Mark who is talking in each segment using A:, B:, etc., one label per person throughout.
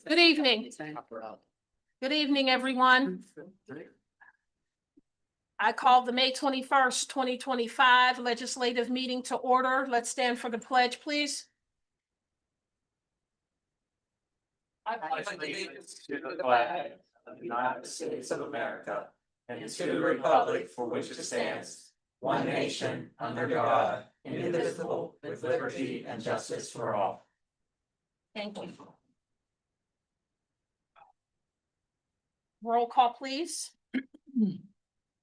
A: Good evening. Good evening, everyone. I call the May 21st, 2025 legislative meeting to order. Let's stand for the pledge, please.
B: I pledge allegiance to the flag of the United States of America and to the republic for which it stands, one nation, under God, indivisible, with liberty and justice for all.
A: Thank you. Roll call, please.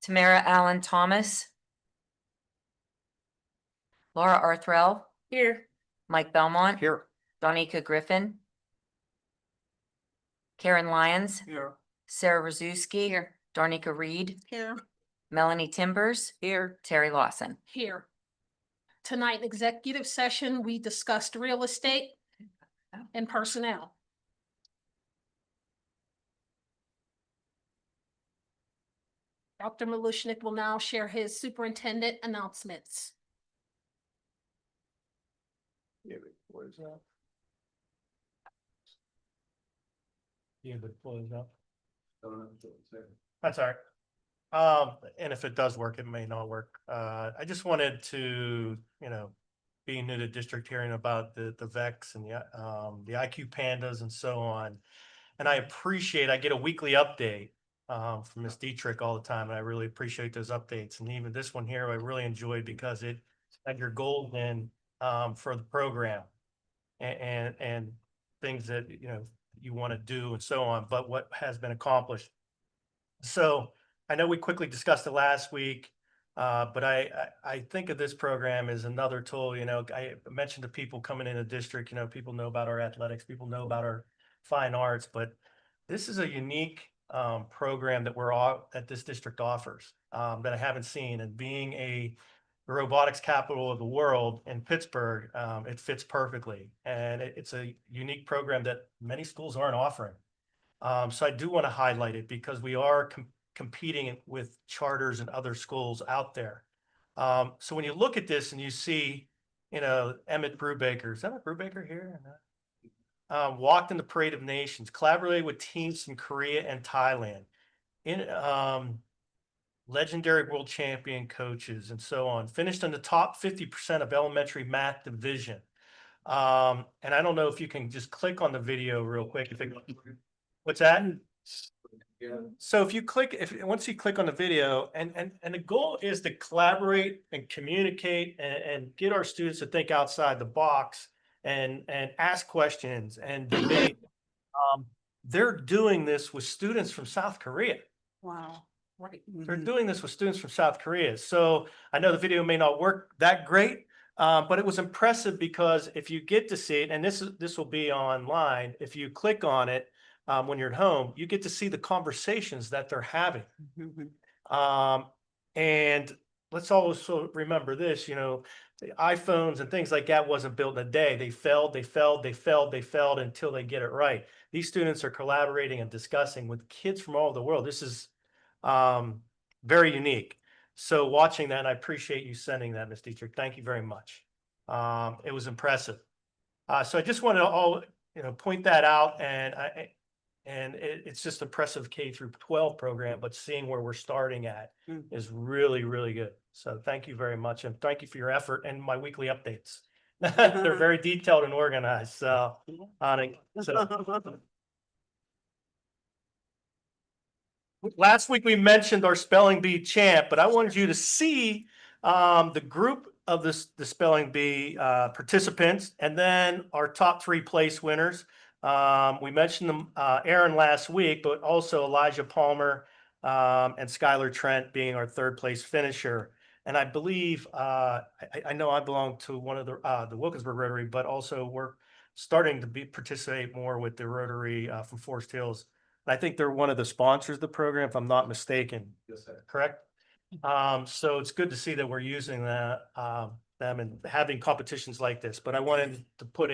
C: Tamara Allen Thomas. Laura Arthrell,
A: Here.
C: Mike Belmont.
B: Here.
C: Donika Griffin. Karen Lyons,
B: Here.
C: Sarah Rozuski. Here. Darnika Reed,
A: Here.
C: Melanie Timbers. Here. Terry Lawson.
A: Here. Tonight, in executive session, we discussed real estate and personnel. Dr. Malushnik will now share his superintendent announcements.
B: What is that? Yeah, but close up. That's all right. And if it does work, it may not work. I just wanted to, being new to district, hearing about the VEX and the IQ pandas and so on. And I get a weekly update from Ms. Dietrich all the time. And I really appreciate those updates. And even this one here, I really enjoyed because it had your goals in for the program and things that, you want to do and so on, but what has been accomplished. So I know we quickly discussed it last week, but I think of this program as another tool. I mentioned to people coming in the district, people know about our athletics, people know about our fine arts, but this is a unique program that this district offers that I haven't seen. And being the robotics capital of the world in Pittsburgh, it fits perfectly. And it's a unique program that many schools aren't offering. So I do want to highlight it because we are competing with charters and other schools out there. So when you look at this and you see, Emmett Brubaker, is Emmett Brubaker here? Walked in the Parade of Nations, collaborated with teams from Korea and Thailand, legendary world champion coaches and so on, finished in the top 50% of elementary math division. And I don't know if you can just click on the video real quick. What's that? So once you click on the video, and the goal is to collaborate and communicate and get our students to think outside the box and ask questions and debate. They're doing this with students from South Korea.
A: Wow. Right.
B: They're doing this with students from South Korea. So I know the video may not work that great, but it was impressive because if you get to see it, and this will be online, if you click on it when you're at home, you get to see the conversations that they're having. And let's also remember this, the iPhones and things like that wasn't built in a day. They failed until they get it right. These students are collaborating and discussing with kids from all over the world. This is very unique. So watching that, and I appreciate you sending that, Ms. Dietrich. Thank you very much. It was impressive. So I just want to point that out, and it's just impressive K-12 program, but seeing where we're starting at is really, really good. So thank you very much, and thank you for your effort and my weekly updates. They're very detailed and organized. So last week we mentioned our spelling bee champ, but I wanted you to see the group of the spelling bee participants and then our top 3 place winners. We mentioned them, Aaron last week, but also Elijah Palmer and Skylar Trent being our 3rd place finisher. And I believe I know I belong to one of the Wilkinsburg Rotary, but also we're starting to participate more with the Rotary from Forest Hills. I think they're one of the sponsors of the program, if I'm not mistaken. Yes, sir. Correct? So it's good to see that we're using them and having competitions like this. But I wanted to put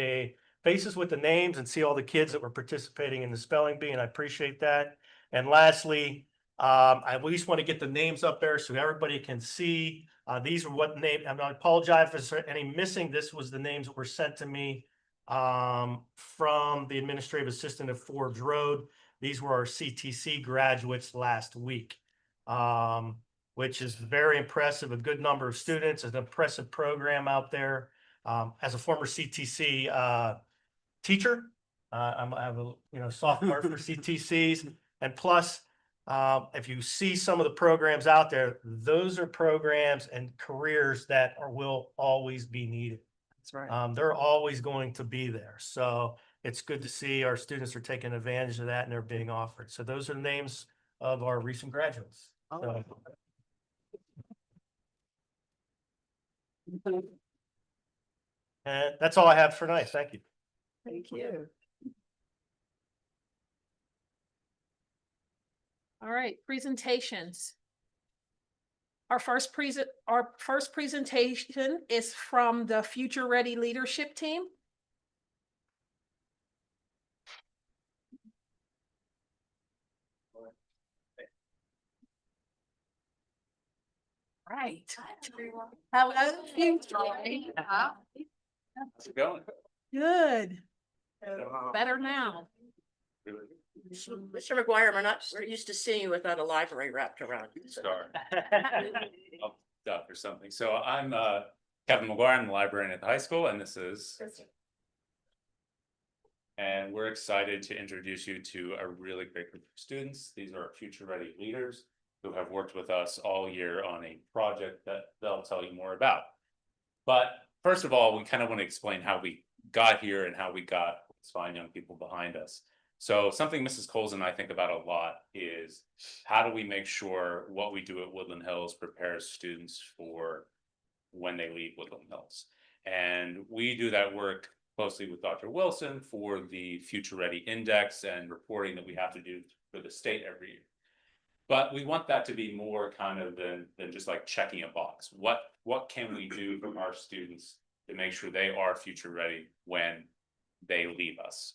B: faces with the names and see all the kids that were participating in the spelling bee, and I appreciate that. And lastly, I at least want to get the names up there so everybody can see. These are what name. I apologize if there's any missing. This was the names that were sent to me from the administrative assistant at Forbes Road. These were our CTC graduates last week, which is very impressive. A good number of students, an impressive program out there. As a former CTC teacher, I have a soft heart for CTCs, and plus, if you see some of the programs out there, those are programs and careers that will always be needed.
D: That's right.
B: They're always going to be there. So it's good to see our students are taking advantage of that and they're being offered. So those are the names of our recent graduates. So, and that's all I have for tonight. Thank you.
D: Thank you.
A: All right, presentations. Our first presentation is from the Future Ready Leadership Team. Right. How are you?
E: How's it going?
A: Good. Better now.
F: Mr. McGuire, we're used to seeing you without a library wrapped around you. so-
E: Sorry. I'll duck or something. So I'm Kevin McGuire. I'm the librarian at the high school, and this is. And we're excited to introduce you to a really great group of students. These are our future ready leaders who have worked with us all year on a project that they'll tell you more about. But first of all, we kind of want to explain how we got here and how we got these fine young people behind us. So something Mrs. Coles and I think about a lot is how do we make sure what we do at Woodland Hills prepares students for when they leave Woodland Hills. And we do that work closely with Dr. Wilson for the Future Ready Index and reporting that we have to do for the state every year. But we want that to be more kind of than just like checking a box. What can we do for our students to make sure they are future ready when they leave us?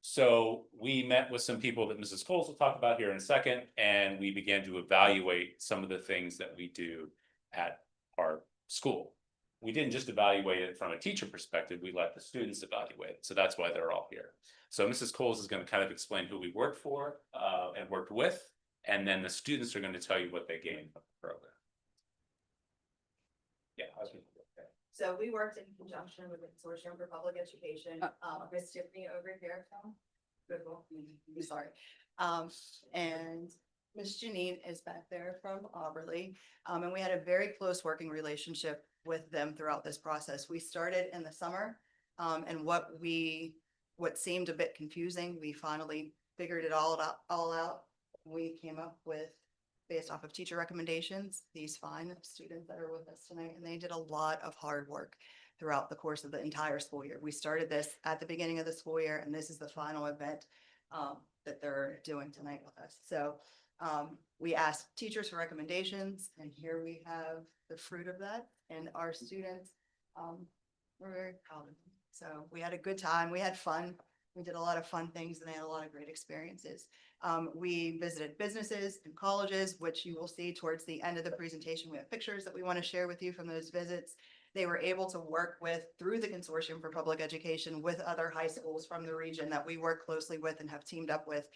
E: So we met with some people that Mrs. Coles will talk about here in a second, and we began to evaluate some of the things that we do at our school. We didn't just evaluate it from a teacher perspective, we let the students evaluate it. So that's why they're all here. So Mrs. Coles is going to kind of explain who we worked for and worked with, and then the students are going to tell you what they gained from the program. Yeah, I was gonna do that.
G: So we worked in conjunction with the Consortium for Public Education, Miss Tiffany over here. Good, well, I'm sorry. And Miss Janine is back there from Auberly. And we had a very close working relationship with them throughout this process. We started in the summer. And what seemed a bit confusing, we finally figured it all out. We came up with, based off of teacher recommendations, these fine students that are with us tonight, and they did a lot of hard work throughout the course of the entire school year. We started this at the beginning of the school year, and this is the final event that they're doing tonight with us. So we asked teachers for recommendations, and here we have the fruit of that. And our students, we're very proud of them. So we had a good time. We had fun. We did a lot of fun things, and they had a lot of great experiences. We visited businesses and colleges, which you will see towards the end of the presentation. We have pictures that we want to share with you from those visits. They were able to work through the Consortium for Public Education with other high schools from the region that we work closely with and have teamed up with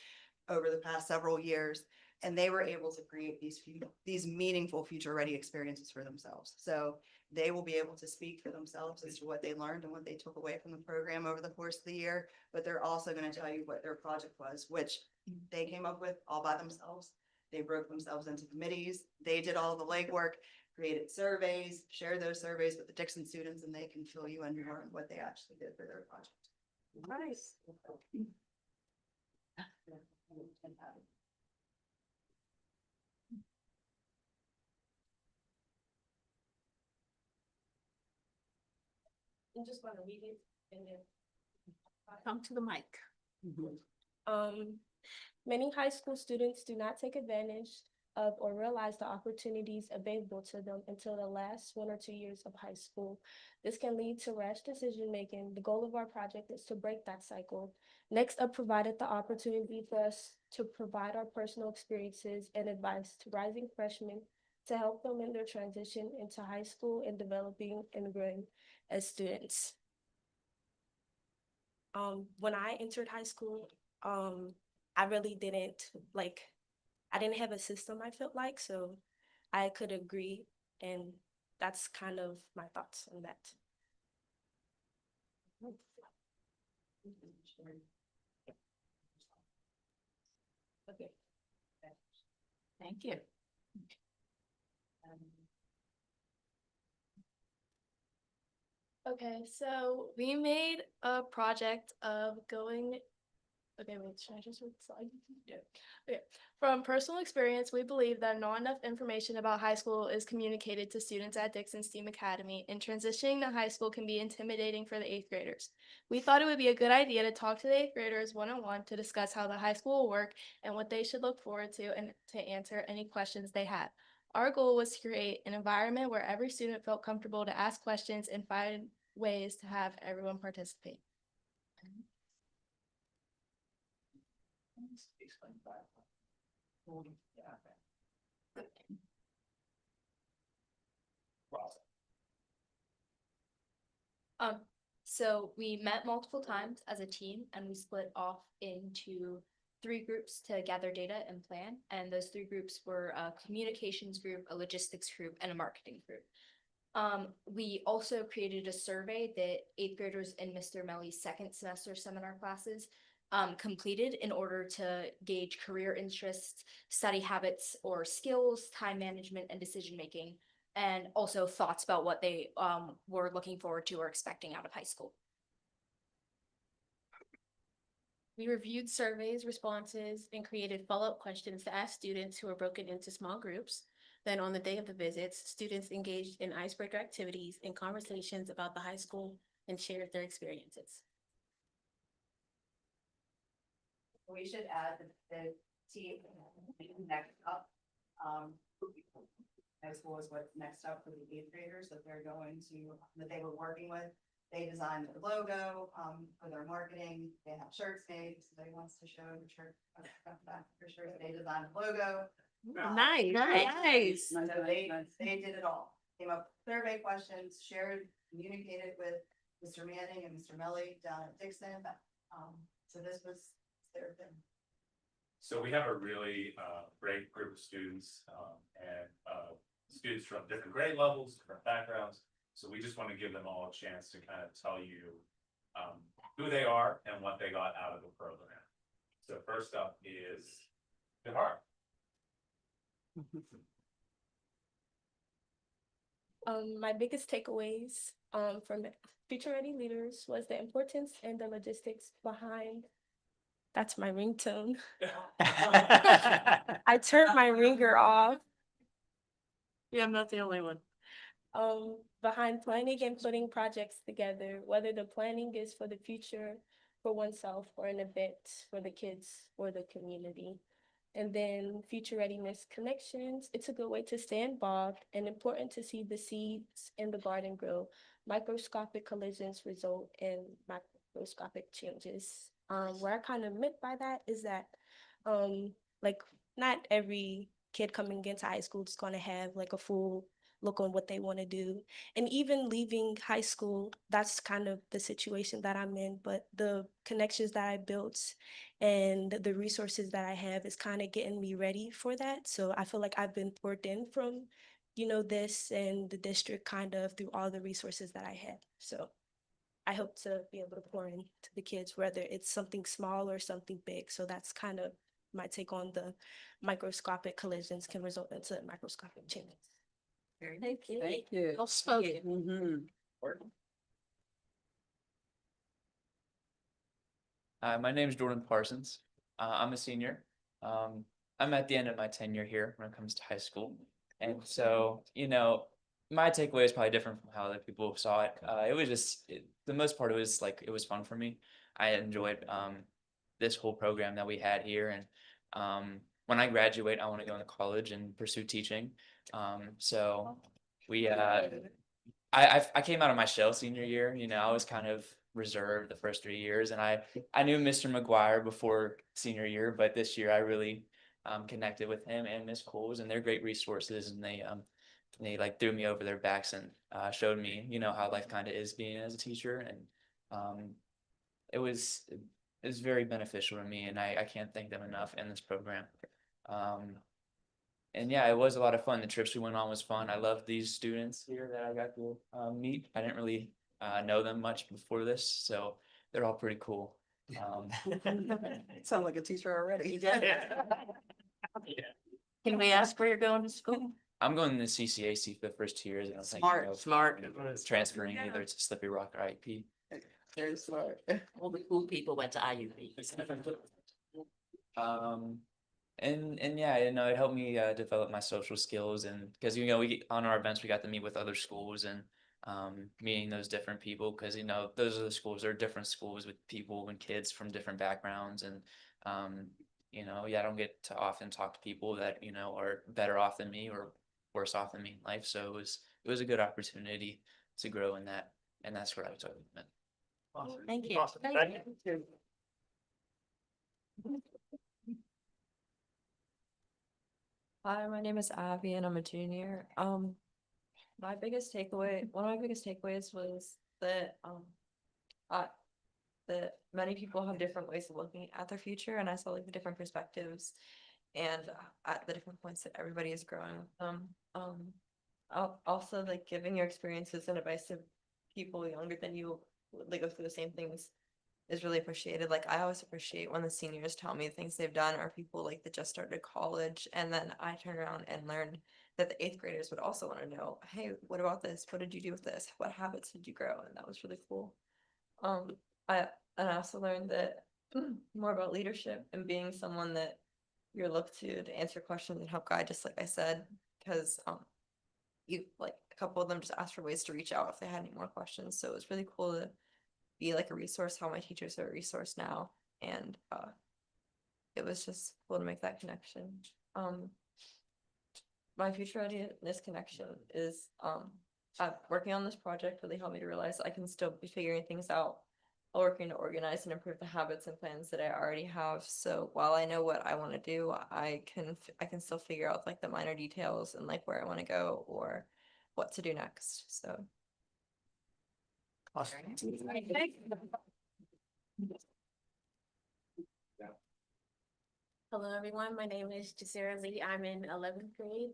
G: over the past several years. And they were able to create these meaningful future ready experiences for themselves. So they will be able to speak for themselves as to what they learned and what they took away from the program over the course of the year. But they're also going to tell you what their project was, which they came up with all by themselves. They broke themselves into committees. They did all the legwork, created surveys, shared those surveys with the Dixon students, and they can fill you in more on what they actually did for their project.
A: Nice.
G: I just want to read it and then.
A: Come to the mic.
H: Many high school students do not take advantage of or realize the opportunities available to them until the last 1 or 2 years of high school. This can lead to rash decision-making. The goal of our project is to break that cycle. Next Up provided the opportunity for us to provide our personal experiences and advice to rising freshmen to help them in their transition into high school and developing and growing as students. When I entered high school, I really didn't I didn't have a system, I felt like, so I could agree, and that's kind of my thoughts on that.
C: Okay. Thank you.
I: Okay, so we made a project of going. Okay, wait, should I just read the slide? Yeah. Okay. From personal experience, we believe that not enough information about high school is communicated to students at Dixon STEAM Academy, and transitioning to high school can be intimidating for the eighth graders. We thought it would be a good idea to talk to the eighth graders one-on-one to discuss how the high school will work and what they should look forward to and to answer any questions they have. Our goal was to create an environment where every student felt comfortable to ask questions and find ways to have everyone participate. So we met multiple times as a team and we split off into 3 groups to gather data and plan. And those 3 groups were a communications group, a logistics group, and a marketing group. We also created a survey that 8th graders in Mr. Melly's second semester seminar classes completed in order to gauge career interests, study habits or skills, time management, and decision making, and also thoughts about what they were looking forward to or expecting out of high school. We reviewed surveys, responses, and created follow-up questions to ask students who were broken into small groups. Then on the day of the visits, students engaged in icebreaker activities and conversations about the high school and shared their experiences.
G: We should add the team next up. High school is what's next up for the eighth graders that they're going to, that they were working with. They designed their logo, for their marketing. They have shirts made. Somebody wants to show the shirt. For sure, they designed the logo.
A: Nice.
G: So they did it all. Came up with survey questions, shared, communicated with Mr. Manning and Mr. Melly down at Dixon. So this was their thing.
E: So we have a really great group of students and students from different grade levels, different backgrounds. So we just want to give them all a chance to kind of tell you who they are and what they got out of the program. So first up is Bihar.
H: My biggest takeaways from Future Ready Leaders was the importance and the logistics behind. That's my ringtone. I turned my ringer off.
F: Yeah, I'm not the only one.
H: Behind planning and putting projects together, whether the planning is for the future, for oneself, or an event for the kids or the community. And then future readiness connections, it's a good way to stay involved and important to see the seeds in the garden grow. Microscopic collisions result in macroscopic changes. What I kind of meant by that is that like not every kid coming into high school is going to have like a full look on what they want to do. And even leaving high school, that's kind of the situation that I'm in. But the connections that I built and the resources that I have is kind of getting me ready for that. So I feel like I've been poured in from, this and the district kind of through all the resources that I had. So I hope to be able to pour into the kids, whether it's something small or something big. So that's kind of my take on the microscopic collisions can result into microscopic changes.
G: Thank you.
D: Thank you.
A: Well spoken.
J: Hi, my name is Jordan Parsons. I'm a senior. I'm at the end of my tenure here when it comes to high school. And so, my takeaway is probably different from how other people saw it. It was just, the most part, it was fun for me. I enjoyed this whole program that we had here. And when I graduate, I want to go into college and pursue teaching. So we, I came out of my shell senior year. I was kind of reserved the first 3 years, and I knew Mr. McGuire before senior year, but this year I really connected with him and Miss Coles, and they're great resources, and they like threw me over their backs and showed me how life kind of is being as a teacher, and it was very beneficial to me, and I can't thank them enough in this program. And yeah, it was a lot of fun. The trips we went on was fun. I love these students here that I got to meet. I didn't really know them much before this, so they're all pretty cool.
D: Sound like a teacher already.
F: Can we ask where you're going to school?
J: I'm going to CCAC for the first 2 years, and I'm thinking
F: Smart,
J: of,
F: smart.
J: transferring either to Slippery Rock or IUP.
F: Very smart. All the cool people went to IUP.
J: And yeah, it helped me develop my social skills, and because we on our events we got to meet with other schools and meeting those different people, because those are the schools, they're different schools with people and kids from different backgrounds, and I don't get to often talk to people that are better off than me or worse off than me in life. So it was a good opportunity to grow in that, and that's what I was talking about.
B: Awesome.
F: Thank you.
B: Awesome. Thank you.
K: Hi, my name is Abby and I'm a junior. One of my biggest takeaways was that that many people have different ways of looking at their future, and I saw like the different perspectives and at the different points that everybody is growing with them. Also like giving your experiences and advice to people younger than you, they go through the same things, is really appreciated. Like I always appreciate when the seniors tell me things they've done, or people like that just started college, and then I turn around and learn that the 8th graders would also want to know, hey, what about this? What did you do with this? What habits did you grow? And that was really cool. I also learned that more about leadership and being someone that you're looked to answer questions and help guide, just like I said, because you like a couple of them just asked for ways to reach out if they had any more questions. So it was really cool to be like a resource, how my teachers are a resource now, and it was just cool to make that connection. My future readiness connection is working on this project really helped me to realize I can still be figuring things out, working to organize and improve the habits and plans that I already have. So while I know what I want to do, I can still figure out like the minor details and like where I want to go or what to do next. So
B: Awesome.
I: Hello, everyone. My name is Jasira Lee. I'm in 11th grade.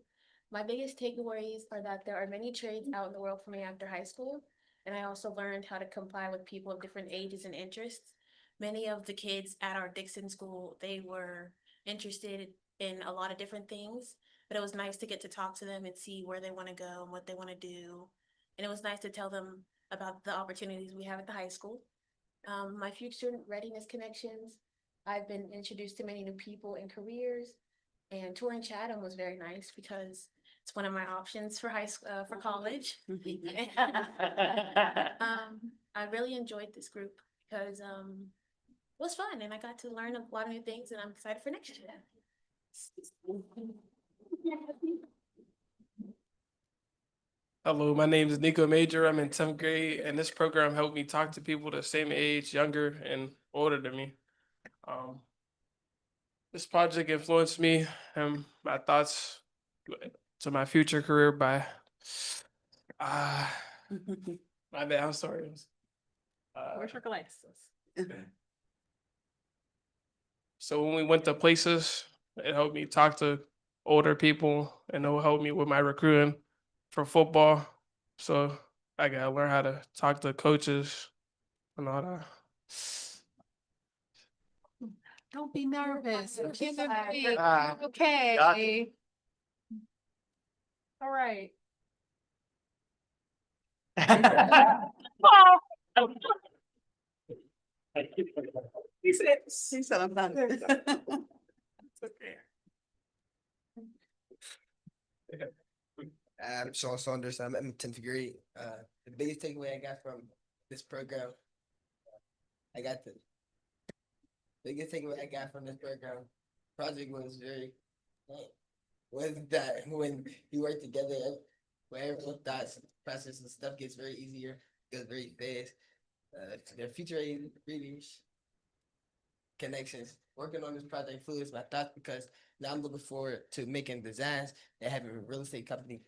I: My biggest takeaways are that there are many trades out in the world for me after high school, and I also learned how to comply with people of different ages and interests. Many of the kids at our Dixon school, they were interested in a lot of different things, but it was nice to get to talk to them and see where they want to go and what they want to do. And it was nice to tell them about the opportunities we have at the high school. My future student readiness connections, I've been introduced to many new people and careers, and touring Chatham was very nice because it's one of my options for for college. I really enjoyed this group because it was fun and I got to learn a lot of new things, and I'm excited for next year.
L: Hello, my name is Nico Major. I'm in 10th grade, and this program helped me talk to people the same age, younger and older than me. This project influenced me and my thoughts to my future career by my bad, I'm sorry.
C: Where's your glasses?
L: So when we went to places, it helped me talk to older people, and it helped me with my recruiting for football. So I gotta learn how to talk to coaches and all that.
C: Don't be nervous. Give it
L: Ah.
C: big. Okay.
B: Gotcha.
C: All right.
D: He said I'm done.
M: I'm Sean Saunders. I'm in 10th grade. The biggest takeaway I got from this program, biggest takeaway I got from this project was was that when you work together, wherever thoughts, process and stuff gets very easier, goes very fast. Their future readings, connections, working on this project fluids my thoughts because now I'm looking forward to making designs and having a real estate company.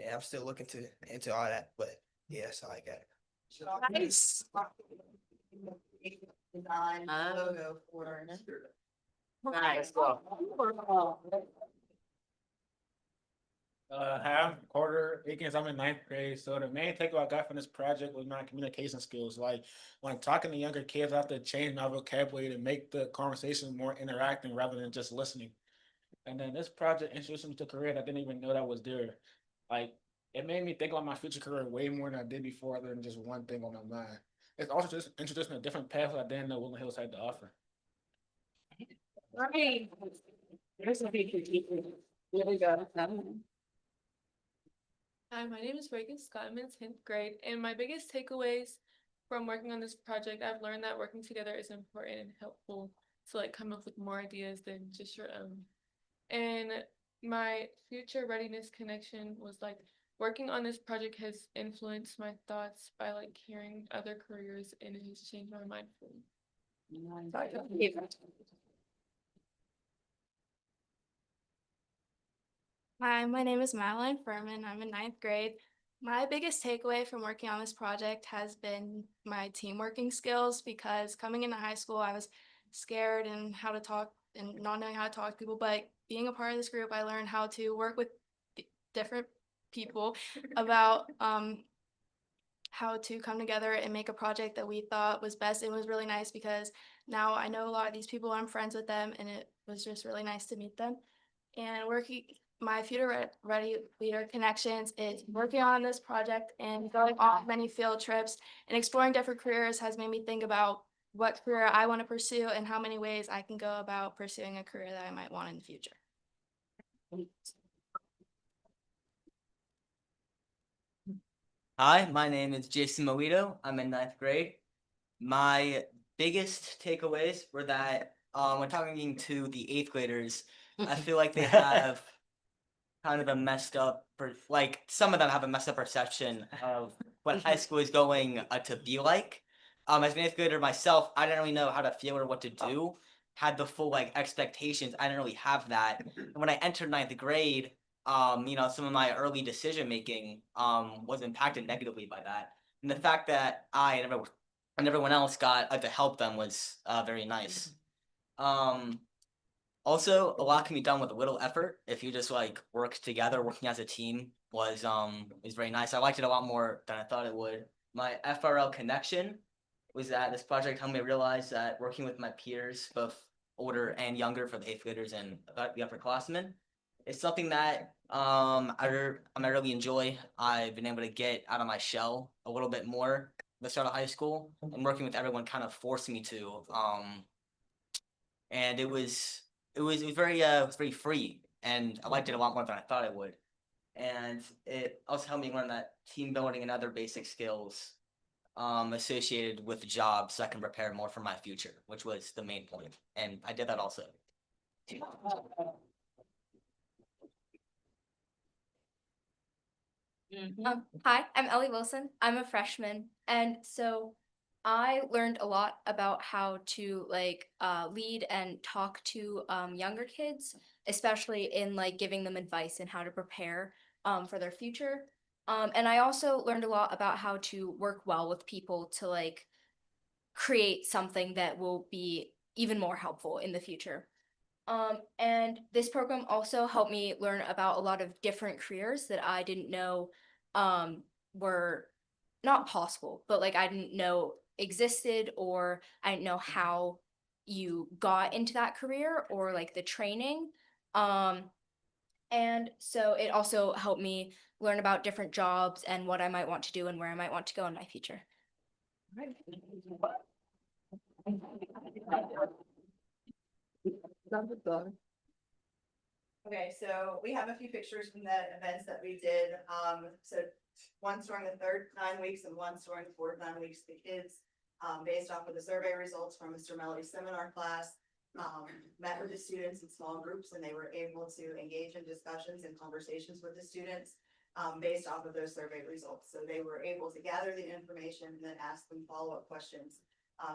M: And I'm still looking into all that, but yeah, that's all I got.
A: Nice.
G: Design logo for.
F: Nice.
N: Hi, I'm Carter Akins. I'm in ninth grade. So the main takeaway I got from this project was my communication skills. Like when talking to younger kids, I have to change my vocabulary to make the conversation more interacting rather than just listening. And then this project introduced me to a career that I didn't even know that was there. Like it made me think about my future career way more than I did before, other than just one thing on my mind. It's also just introduced me to different paths I didn't know Woodland Hills had to offer.
A: Right.
I: Hi, my name is Reagan Scott. I'm in 10th grade, and my biggest takeaways from working on this project, I've learned that working together is important and helpful to like come up with more ideas than just your own. And my future readiness connection was like working on this project has influenced my thoughts by like hearing other careers, and it has changed my mind for me. Hi, my name is Madeline Furman. I'm in 9th grade. My biggest takeaway from working on this project has been my team working skills, because coming into high school, I was scared and how to talk and not knowing how to talk to people. But being a part of this group, I learned how to work with different people about how to come together and make a project that we thought was best. It was really nice because now I know a lot of these people, I'm friends with them, and it was just really nice to meet them. And working my future ready leader connections is working on this project and going on many field trips and exploring different careers has made me think about what career I want to pursue and how many ways I can go about pursuing a career that I might want in the future.
M: Hi, my name is Jason Moito. I'm in ninth grade. My biggest takeaways were that when talking to the eighth graders, I feel like they have kind of a messed up, like some of them have a messed up perception of what high school is going to be like. As an eighth grader myself, I didn't really know how to feel or what to do. Had the full like expectations. I didn't really have that. And when I entered ninth grade, some of my early decision making was impacted negatively by that. And the fact that I and everyone else got to help them was very nice. Also, a lot can be done with a little effort if you just like work together. Working as a team was very nice. I liked it a lot more than I thought it would. My FRL connection was that this project helped me realize that working with my peers, both older and younger, for the eighth graders and the upperclassmen, is something that I really enjoy. I've been able to get out of my shell a little bit more at the start of high school, and working with everyone kind of forced me to. And it was very free, and I liked it a lot more than I thought it would. And it also helped me learn that team building and other basic skills associated with the job, so I can prepare more for my future, which was the main point. And I did that also.
O: Hi, I'm Ellie Wilson. I'm a freshman, and so I learned a lot about how to lead and talk to younger kids, especially in like giving them advice and how to prepare for their future. And I also learned a lot about how to work well with people to like create something that will be even more helpful in the future. And this program also helped me learn about a lot of different careers that I didn't know were not possible, but like I didn't know existed, or I didn't know how you got into that career or like the training. And so it also helped me learn about different jobs and what I might want to do and where I might want to go in my future.
G: Okay, so we have a few pictures from the events that we did. So once during the third 9 weeks and once during the fourth 9 weeks, the kids, based off of the survey results from Mr. Melody's seminar class, met with the students in small groups, and they were able to engage in discussions and conversations with the students based off of those survey results. So they were able to gather the information and then ask them follow-up questions.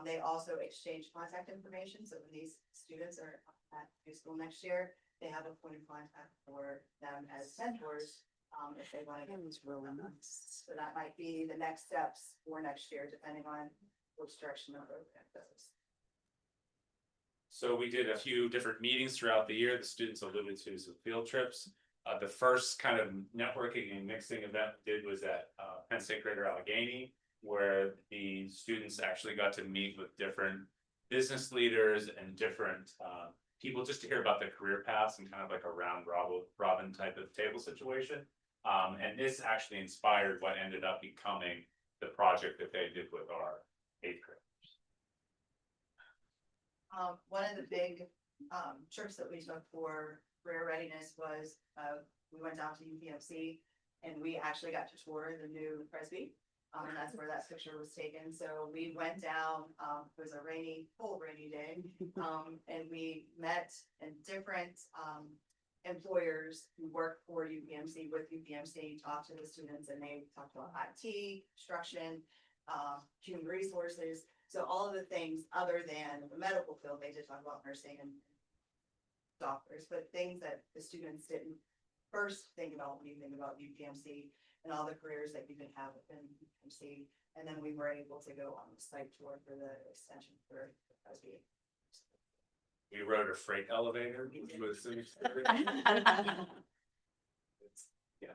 G: They also exchanged contact information. So when these students are at high school next year, they have a point of contact for them as mentors if they want to. So that might be the next steps for next year, depending on which direction the program goes.
E: So we did a few different meetings throughout the year. The students alluded to some field trips. The first kind of networking and mixing event we did was at Penn State Greater Allegheny, where the students actually got to meet with different business leaders and different people just to hear about their career paths and kind of like a round robin type of table situation. And this actually inspired what ended up becoming the project that they did with our 8th grade.
G: One of the big trips that we took for career readiness was we went down to UPMC and we actually got to tour the new Presby. And that's where that picture was taken. So we went down, it was a cold rainy day. And we met in different employers who work for UPMC with UPMC, talked to the students, and they talked about IT, construction, human resources. So all of the things other than the medical field, they did talk about nursing and doctors, but things that the students didn't first think about when you think about UPMC and all the careers that you can have within UPMC. And then we were able to go on the site tour for the extension for Presby.
E: We rode a freight elevator, which was yes.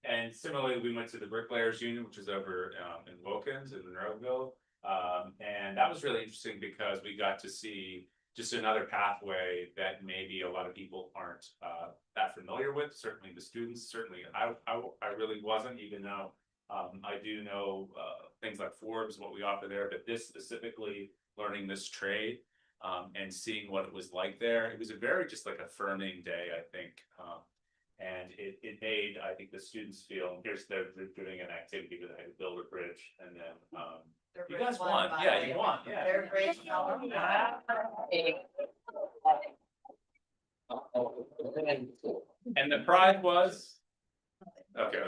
E: And similarly, we went to the Bricklayers Union, which is over in Wilkins in Monroeville. And that was really interesting because we got to see just another pathway that maybe a lot of people aren't that familiar with. Certainly the students, certainly I really wasn't, even though I do know things like Forbes, what we offer there, but this specifically learning this trade and seeing what it was like there. It was a very just like affirming day, I think. And it made, I think, the students feel, they're doing an activity where they had to build a bridge, and then you guys won. Yeah, you won. Yeah.
G: They're great.
E: And the prize was? Okay.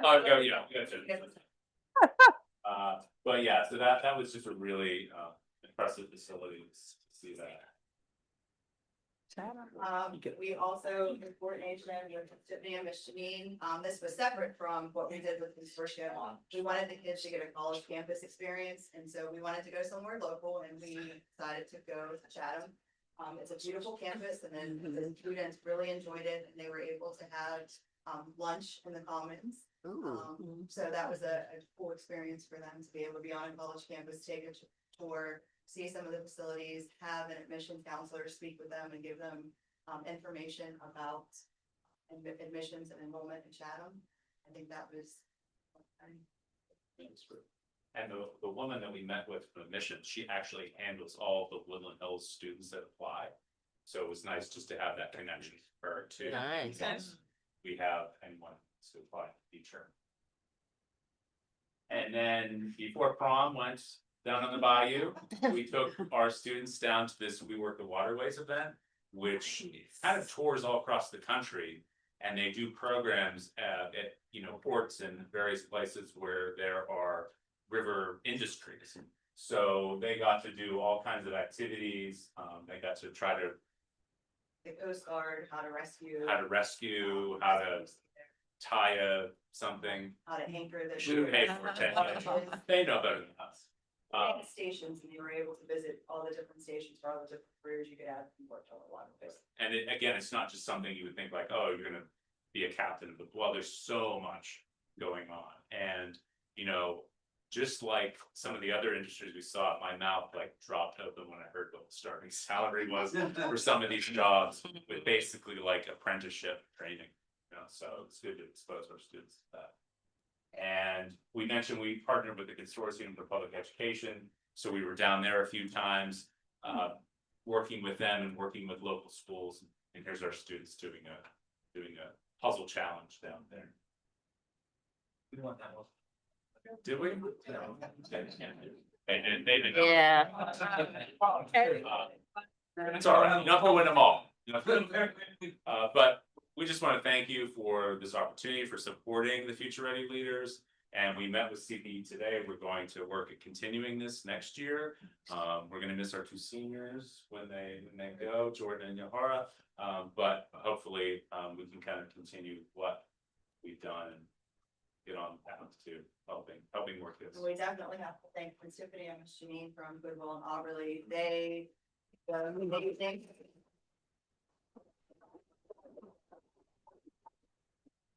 E: Oh, no, yeah. But yeah, so that was just a really impressive facility to see that.
G: We also, in coordination with Tiffany and Miss Janine, this was separate from what we did with consortium. We wanted the kids to get a college campus experience, and so we wanted to go somewhere local, and we decided to go to Chatham. It's a beautiful campus, and then the students really enjoyed it, and they were able to have lunch in the commons. So that was a cool experience for them to be able to be on a college campus, take a tour, see some of the facilities, have an admissions counselor speak with them and give them information about admissions and enrollment in Chatham. I think that was.
E: And the woman that we met with from admissions, she actually handles all the Woodland Hills students that apply. So it was nice just to have that connection for her too.
F: Nice.
E: Because we have anyone to apply to teacher. And then before prom went down on the bayou, we took our students down to this We Work the Waterways event, which kind of tours all across the country. And they do programs at ports and various places where there are river industries. So they got to do all kinds of activities. They got to try to
G: The Coast Guard, how to rescue,
E: how to tie something.
G: how to anchor the.
E: Should have paid for it. They know better than us.
G: Stations, and you were able to visit all the different stations for all the different careers you could have and worked on a lot of this.
E: And again, it's not just something you would think like, oh, you're gonna be a captain of the, well, there's so much going on. And, just like some of the other industries we saw, my mouth like dropped open when I heard what the starting salary was for some of these jobs with basically like apprenticeship training. So it's good to expose our students to that. And we mentioned we partnered with the Consortium for Public Education. So we were down there a few times, working with them and working with local schools. And here's our students doing a puzzle challenge down there. We want that one. Did we? They didn't.
F: Yeah.
E: It's all right. You don't have to win them all. But we just want to thank you for this opportunity, for supporting the Future Ready leaders. And we met with CPE today. We're going to work at continuing this next year. We're gonna miss our two seniors when they go, Jordan and Yahara. But hopefully, we can kind of continue what we've done and get on path to helping more kids.
G: We definitely have to thank Ms. Tiffany and Ms. Janine from Goodwill and Auberly. They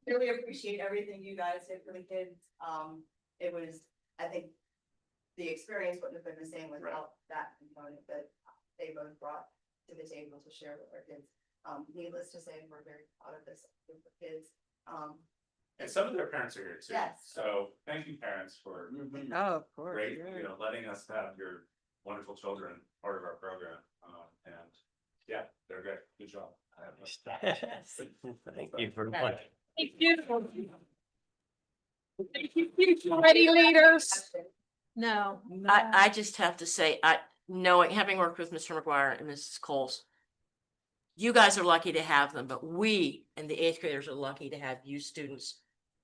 G: really appreciate everything you guys did for the kids. It was, I think, the experience wouldn't have been the same without that component that they both brought to the table to share with our kids. Needless to say, we're very proud of this group of kids.
E: And some of their parents are here too.
G: Yes.
E: So thank you, parents, for
D: Oh, of course.
E: great, letting us have your wonderful children part of our program. And yeah, they're great. Good job.
B: Thank you very much.
A: Thank you. Thank you, future ready leaders. No.
F: I just have to say, having worked with Mr. McGuire and Mrs. Coles, you guys are lucky to have them, but we and the eighth graders are lucky to have you students.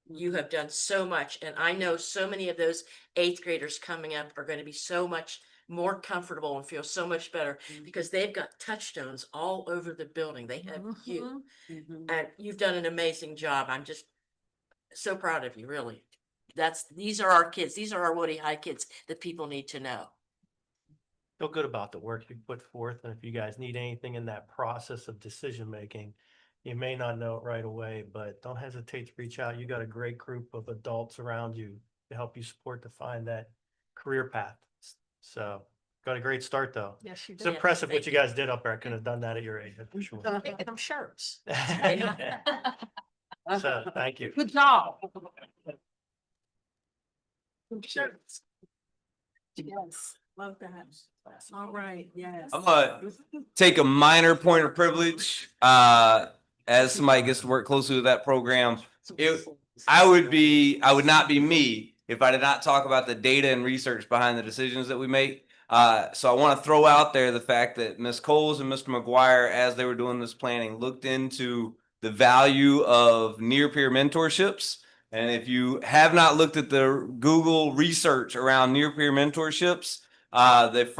F: You have done so much, and I know so many of those eighth graders coming up are going to be so much more comfortable and feel so much better because they've got touchstones all over the building. They have you, and you've done an amazing job. I'm just so proud of you, really. These are our kids. These are our Woody High kids that people need to know.
B: Feel good about the work you put forth, and if you guys need anything in that process of decision making, you may not know it right away, but don't hesitate to reach out. You got a great group of adults around you to help you support to find that career path. So got a great start though.
A: Yes, you
B: It's
A: did.
B: impressive what you guys did up there. I couldn't have done that at your age, for sure.
A: Making them shirts.
B: So thank you.
A: Good job. Shirts.
D: Yes, love that. All right, yes.
P: I'm gonna take a minor point of privilege, as somebody gets to work closely with that program. I would not be me if I did not talk about the data and research behind the decisions that we make. So I want to throw out there the fact that Ms. Coles and Mr. McGuire, as they were doing this planning, looked into the value of near peer mentorships. And if you have not looked at the Google research around near peer mentorships, the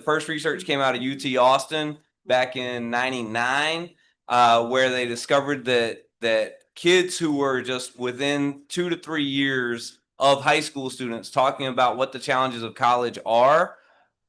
P: first research came out of UT Austin back in '99, where they discovered that kids who were just within 2 to 3 years of high school students talking about what the challenges of college are,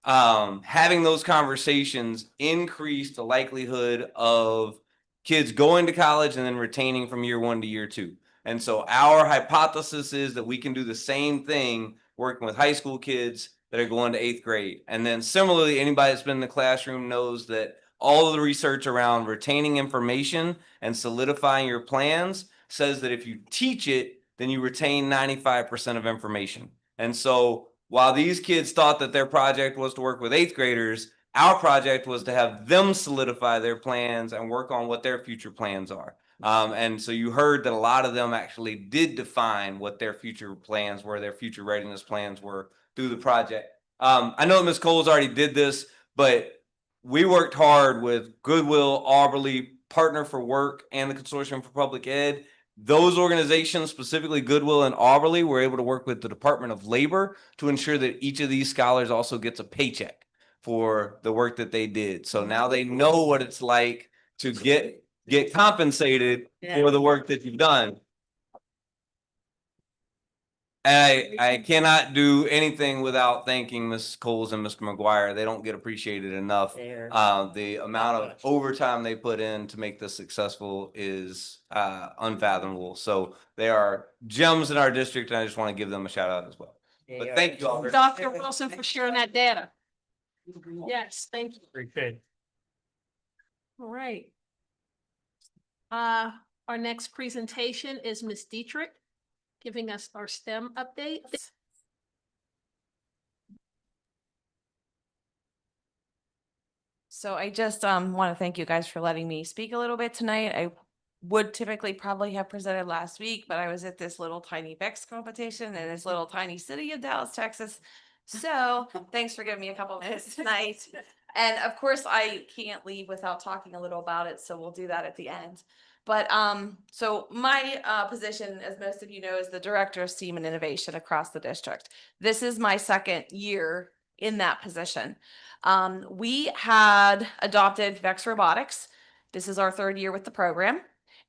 P: having those conversations increased the likelihood of kids going to college and then retaining from year 1 to year 2. And so our hypothesis is that we can do the same thing working with high school kids that are going to 8th grade. And then similarly, anybody that's been in the classroom knows that all of the research around retaining information and solidifying your plans says that if you teach it, then you retain 95% of information. And so while these kids thought that their project was to work with 8th graders, our project was to have them solidify their plans and work on what their future plans are. And so you heard that a lot of them actually did define what their future plans were, their future readiness plans were through the project. I know Ms. Coles already did this, but we worked hard with Goodwill, Auberly, Partner for Work, and the Consortium for Public Ed. Those organizations, specifically Goodwill and Auberly, were able to work with the Department of Labor to ensure that each of these scholars also gets a paycheck for the work that they did. So now they know what it's like to get compensated for the work that you've done. And I cannot do anything without thanking Ms. Coles and Mr. McGuire. They don't get appreciated enough. The amount of overtime they put in to make this successful is unfathomable. So they are gems in our district, and I just want to give them a shout out as well. But thank you all.
A: Dr. Wilson for sharing that data. Yes, thank you.
B: Appreciate it.
A: All right. Our next presentation is Ms. Dietrich, giving us our STEM updates.
Q: So I just want to thank you guys for letting me speak a little bit tonight. I would typically probably have presented last week, but I was at this little tiny VEX competition in this little tiny city of Dallas, Texas. So thanks for giving me a couple minutes tonight. And of course, I can't leave without talking a little about it, so we'll do that at the end. But so my position, as most of you know, is the Director of STEAM and Innovation across the district. This is my second year in that position. We had adopted Vex Robotics. This is our third year with the program,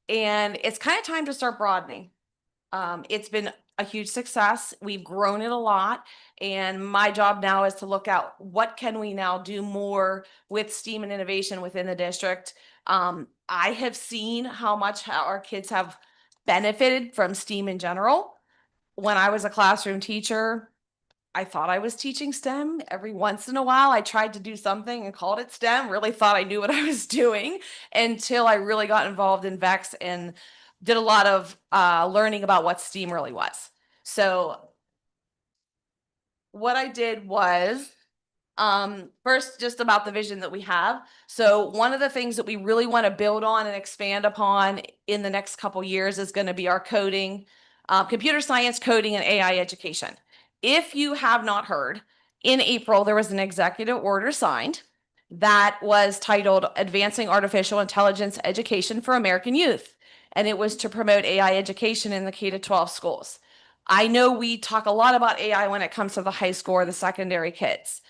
Q: and it's kind of time to start broadening. It's been a huge success. We've grown it a lot. And my job now is to look at what can we now do more with STEAM and innovation within the district. I have seen how much our kids have benefited from STEAM in general. When I was a classroom teacher, I thought I was teaching STEM. Every once in a while, I tried to do something and called it STEM, really thought I knew what I was doing until I really got involved in VEX and did a lot of learning about what STEAM really was. So what I did was first just about the vision that we have. So one of the things that we really want to build on and expand upon in the next couple years is going to be our coding, computer science, coding, and AI education. If you have not heard, in April, there was an executive order signed that was titled Advancing Artificial Intelligence Education for American Youth. And it was to promote AI education in the K-12 schools. I know we talk a lot about AI when it comes to the high school or the secondary kids,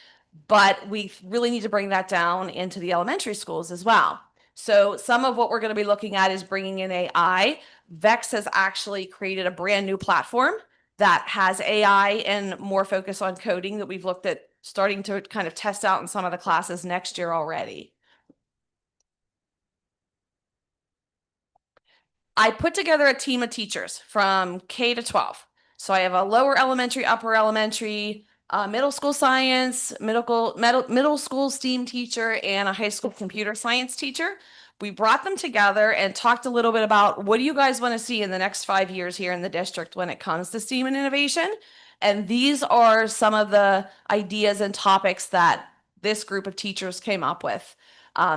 Q: but we really need to bring that down into the elementary schools as well. So some of what we're going to be looking at is bringing in AI. VEX has actually created a brand new platform that has AI and more focus on coding that we've looked at starting to kind of test out in some of the classes next year already. I put together a team of teachers from K-12. So I have a lower elementary, upper elementary, middle school science, middle school STEAM teacher, and a high school computer science teacher. We brought them together and talked a little bit about what do you guys want to see in the next 5 years here in the district when it comes to STEAM and innovation. And these are some of the ideas and topics that this group of teachers came up with.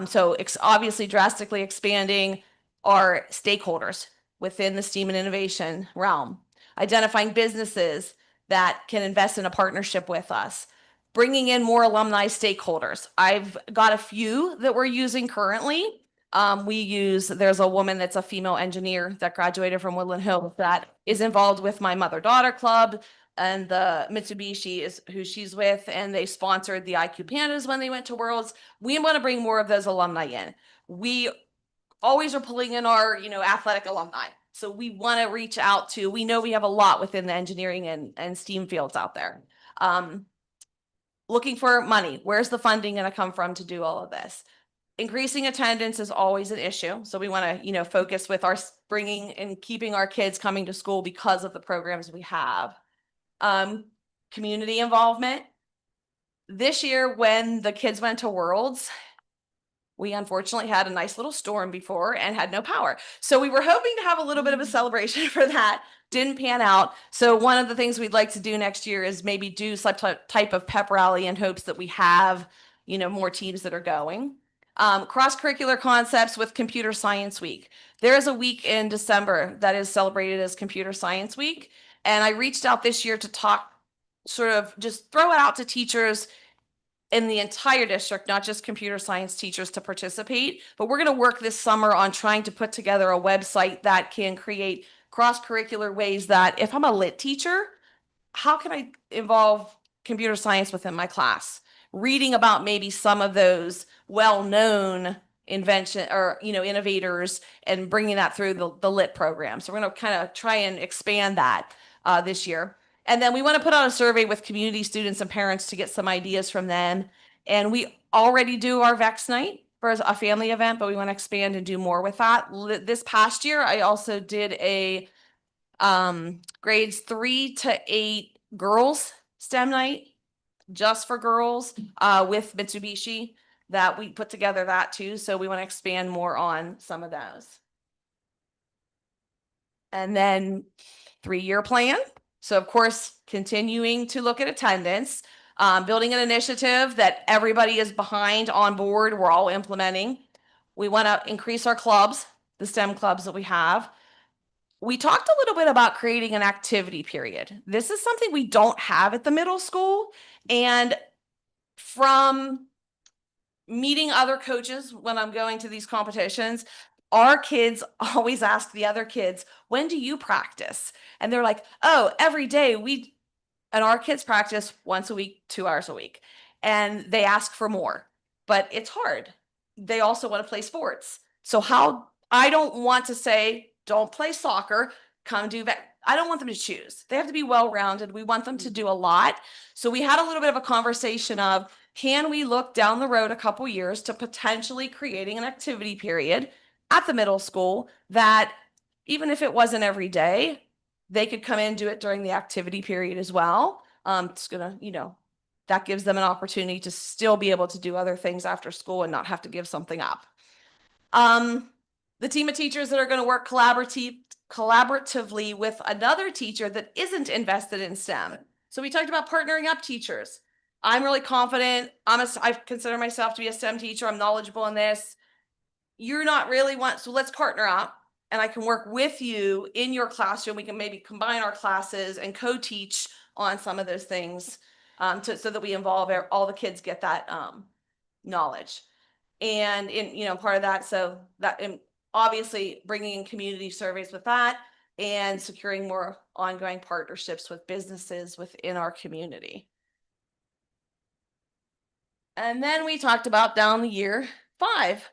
Q: So obviously drastically expanding our stakeholders within the STEAM and innovation realm, identifying businesses that can invest in a partnership with us, bringing in more alumni stakeholders. I've got a few that we're using currently. There's a woman that's a female engineer that graduated from Woodland Hills that is involved with my mother-daughter club, and the Mitsubishi is who she's with, and they sponsored the IQ Pandas when they went to Worlds. We want to bring more of those alumni in. We always are pulling in our, athletic alumni. So we want to reach out to, we know we have a lot within the engineering and STEAM fields out there. Looking for money. Where's the funding going to come from to do all of this? Increasing attendance is always an issue. So we want to, focus with our bringing and keeping our kids coming to school because of the programs we have. Community involvement. This year, when the kids went to Worlds, we unfortunately had a nice little storm before and had no power. So we were hoping to have a little bit of a celebration for that. Didn't pan out. So one of the things we'd like to do next year is maybe do some type of pep rally in hopes that we have, more teams that are going. Cross-curricular concepts with Computer Science Week. There is a week in December that is celebrated as Computer Science Week. And I reached out this year to talk, sort of just throw it out to teachers in the entire district, not just computer science teachers, to participate. But we're going to work this summer on trying to put together a website that can create cross-curricular ways that if I'm a lit teacher, how can I involve computer science within my class? Reading about maybe some of those well-known innovators and bringing that through the lit program. So we're going to kind of try and expand that this year. And then we want to put out a survey with community students and parents to get some ideas from them. And we already do our VEX night for a family event, but we want to expand and do more with that. This past year, I also did a grades 3 to 8 girls STEM night, just for girls, with Mitsubishi, that we put together that too. So we want to expand more on some of those. And then 3-year plan. So of course, continuing to look at attendance, building an initiative that everybody is behind, on board, we're all implementing. We want to increase our clubs, the STEM clubs that we have. We talked a little bit about creating an activity period. This is something we don't have at the middle school. And from meeting other coaches when I'm going to these competitions, our kids always ask the other kids, when do you practice? And they're like, oh, every day and our kids practice once a week, 2 hours a week. And they ask for more, but it's hard. They also want to play sports. So I don't want to say, don't play soccer, come do that. I don't want them to choose. They have to be well-rounded. We want them to do a lot. So we had a little bit of a conversation of, can we look down the road a couple years to potentially creating an activity period at the middle school that even if it wasn't every day, they could come in and do it during the activity period as well. It's gonna, that gives them an opportunity to still be able to do other things after school and not have to give something up. The team of teachers that are going to work collaboratively with another teacher that isn't invested in STEM. So we talked about partnering up teachers. I'm really confident. I consider myself to be a STEM teacher. I'm knowledgeable in this. You're not really so let's partner up and I can work with you in your classroom. We can maybe combine our classes and co-teach on some of those things so that we involve all the kids get that knowledge. And part of that, so that obviously bringing in community surveys with that and securing more ongoing partnerships with businesses within our community. And then we talked about down the year 5.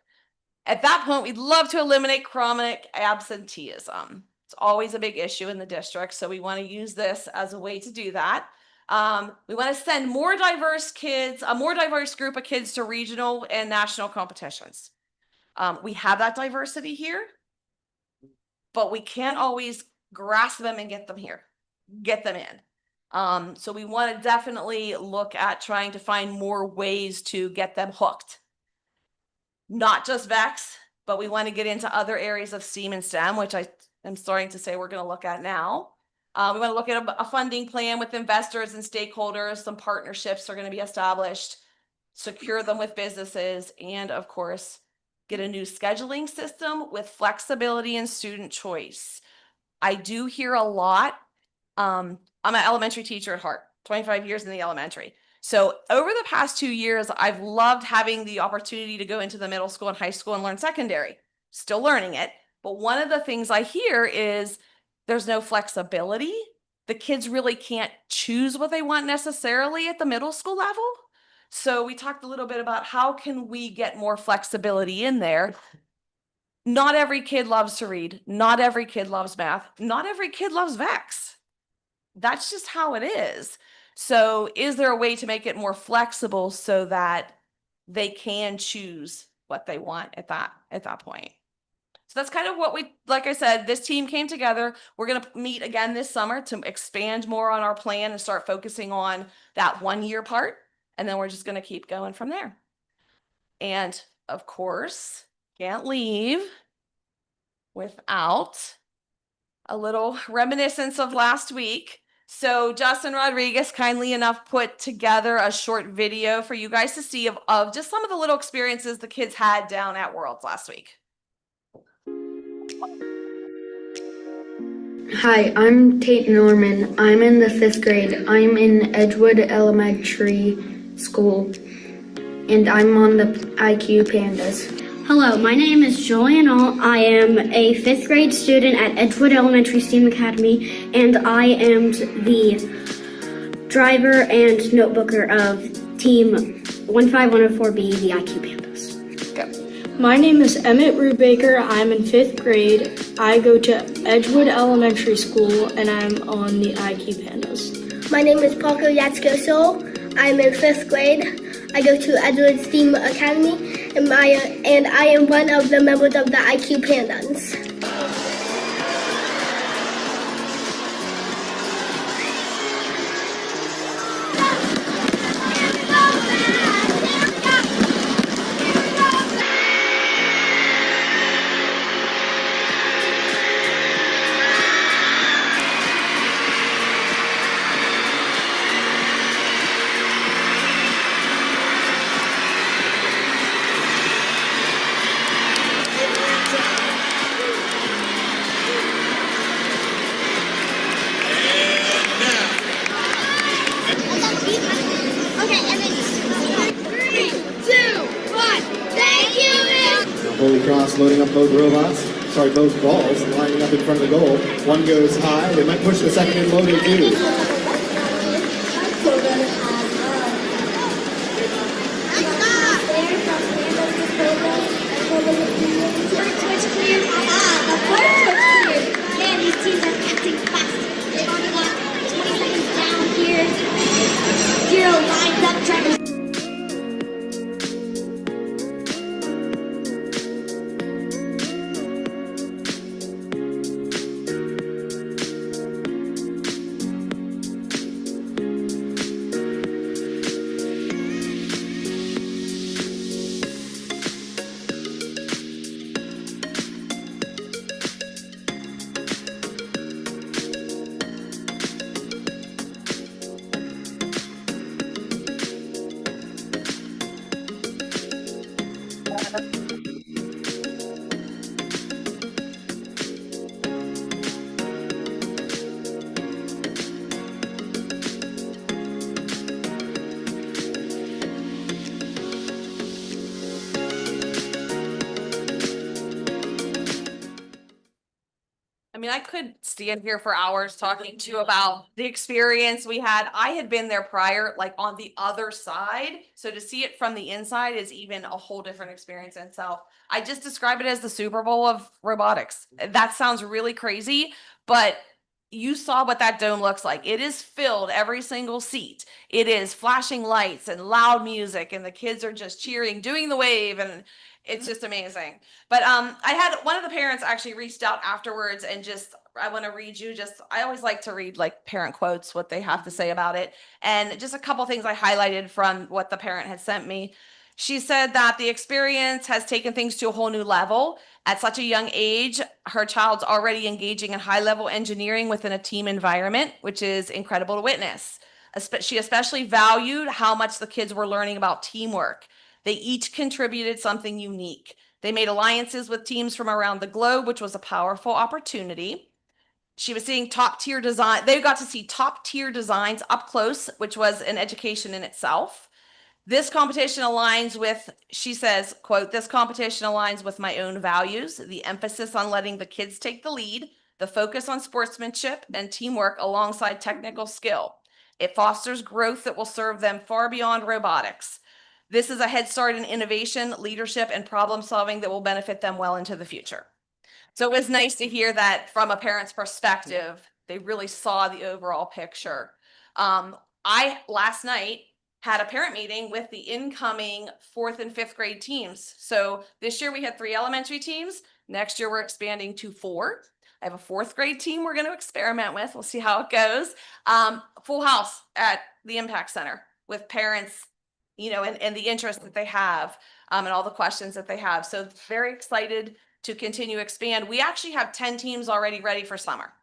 Q: At that point, we'd love to eliminate chronic absenteeism. It's always a big issue in the district, so we want to use this as a way to do that. We want to send more diverse kids, a more diverse group of kids to regional and national competitions. We have that diversity here, but we can't always grasp them and get them in. So we want to definitely look at trying to find more ways to get them hooked. Not just VEX, but we want to get into other areas of STEAM and STEM, which I am starting to say we're going to look at now. We want to look at a funding plan with investors and stakeholders. Some partnerships are going to be established, secure them with businesses, and of course, get a new scheduling system with flexibility and student choice. I do hear a lot. I'm an elementary teacher at heart, 25 years in the elementary. So over the past 2 years, I've loved having the opportunity to go into the middle school and high school and learn secondary. Still learning it. But one of the things I hear is there's no flexibility. The kids really can't choose what they want necessarily at the middle school level. So we talked a little bit about how can we get more flexibility in there. Not every kid loves to read. Not every kid loves math. Not every kid loves VEX. That's just how it is. So is there a way to make it more flexible so that they can choose what they want at that point? So that's kind of what like I said, this team came together. We're going to meet again this summer to expand more on our plan and start focusing on that 1 year part. And then we're just going to keep going from there. And of course, can't leave without a little reminiscence of last week. So Justin Rodriguez kindly enough put together a short video for you guys to see of just some of the little experiences the kids had down at Worlds last week.
R: Hi, I'm Tate Norman. I'm in the 5th grade. I'm in Edgewood Elementary School, and I'm on the IQ Pandas.
S: Hello, my name is Julian All. I am a 5th grade student at Edgewood Elementary STEAM Academy, and I am the driver and notebooker of Team 15104B, the IQ Pandas.
T: My name is Emmett Rubaker. I'm in 5th grade. I go to Edgewood Elementary School, and I'm on the IQ Pandas.
S: My name is Paco Yatskoso. I'm in 5th grade. I go to Edgewood STEAM Academy, and I am one of the members of the IQ Pandas.
U: robots loading up both balls lining up in front of the goal. One goes high, they might push the second in loader too.
S: Man, these teams are acting fast. They've only got 20 seconds down here. Zero lines up trying to.
Q: I mean, I could stand here for hours talking to you about the experience we had. I had been there prior, like on the other side. So to see it from the inside is even a whole different experience in itself. I just describe it as the Super Bowl of robotics. That sounds really crazy, but you saw what that dome looks like. It is filled, every single seat. It is flashing lights and loud music, and the kids are just cheering, doing the wave, and it's just amazing. But I had one of the parents actually reached out afterwards and just, I want to read you just, I always like to read like parent quotes, what they have to say about it. And just a couple things I highlighted from what the parent had sent me. She said that the experience has taken things to a whole new level. At such a young age, her child's already engaging in high-level engineering within a team environment, which is incredible to witness. She especially valued how much the kids were learning about teamwork. They each contributed something unique. They made alliances with teams from around the globe, which was a powerful opportunity. She was seeing top tier design. They got to see top tier designs up close, which was an education in itself. This competition aligns with, she says, quote, "This competition aligns with my own values, the emphasis on letting the kids take the lead, the focus on sportsmanship and teamwork alongside technical skill. It fosters growth that will serve them far beyond robotics. This is a head start in innovation, leadership, and problem solving that will benefit them well into the future." So it was nice to hear that from a parent's perspective, they really saw the overall picture. I last night had a parent meeting with the incoming 4th and 5th grade teams. So this year we had 3 elementary teams. Next year we're expanding to 4. I have a 4th grade team we're going to experiment with. We'll see how it goes. Full house at the Impact Center with parents, you know, and the interest that they have, and all the questions that they have. So very excited to continue expand. We actually have 10 teams already ready for summer.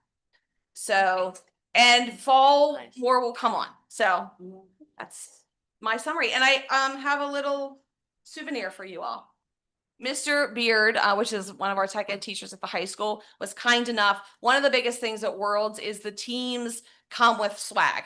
Q: So, and fall more will come on. So that's my summary. And I have a little souvenir for you all. Mr. Beard, which is one of our tech ed teachers at the high school, was kind enough. One of the biggest things at Worlds is the teams come with swag,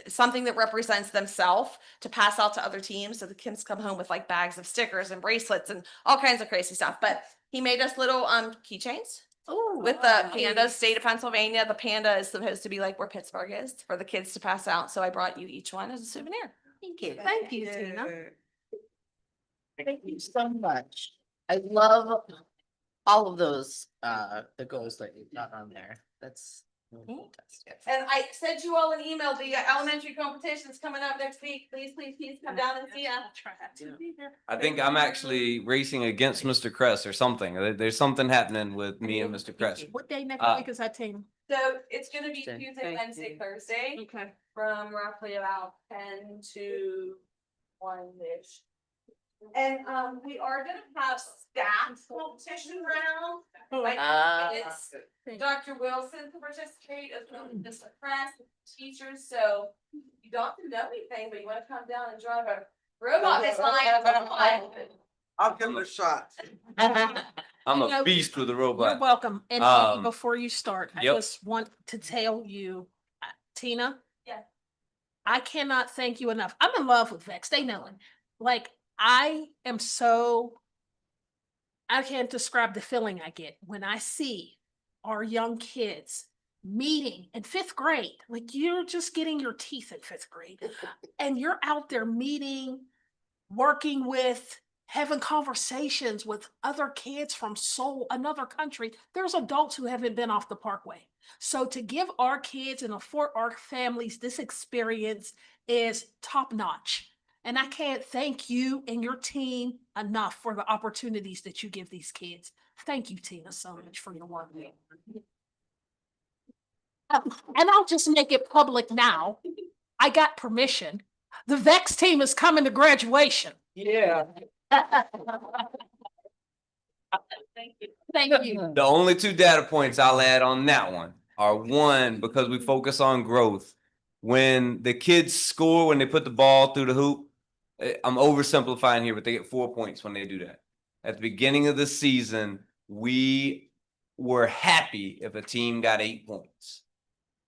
Q: something that represents themselves to pass out to other teams. So the kids come home with like bags of stickers and bracelets and all kinds of crazy stuff. But he made us little keychains. With the panda, state of Pennsylvania. The panda is supposed to be like where Pittsburgh is for the kids to pass out. So I brought you each one as a souvenir.
A: Thank you. Thank you, Tina.
D: Thank you so much. I love all of those, the goals that you've got on there. That's fantastic.
Q: And I sent you all an email. The elementary competition's coming up next week. Please come down and see us.
P: I think I'm actually racing against Mr. Kress or something. There's something happening with me and Mr. Kress.
A: What day next week is that, Tina?
Q: So it's gonna be Tuesday, Wednesday, Thursday.
A: Okay.
Q: From roughly about 10 to 1-ish. And we are gonna have staff competition round. Like it's Dr. Wilson to participate as well as Mr. Press, teachers. So you don't have to know anything, but you want to come down and drive a robot this line.
M: I'll give it a shot.
P: I'm a beast with a robot.
A: You're welcome. And before you start, I just want to tell you, Tina.
Q: Yeah.
A: I cannot thank you enough. I'm in love with Vex. They know it. Like, I am so I can't describe the feeling I get when I see our young kids meeting in fifth grade. Like, you're just getting your teeth in fifth grade and you're out there meeting, working with, having conversations with other kids from another country. There's adults who haven't been off the parkway. So to give our kids and the Fort Ark families this experience is top notch. And I can't thank you and your team enough for the opportunities that you give these kids. Thank you, Tina, so much for your work. And I'll just make it public now. I got permission. The VEX team is coming to graduation.
J: Yeah.
A: Thank you.
P: The only two data points I'll add on that one are, one, because we focus on growth. When the kids score, when they put the ball through the hoop, I'm oversimplifying here, but they get 4 points when they do that. At the beginning of the season, we were happy if a team got 8 points.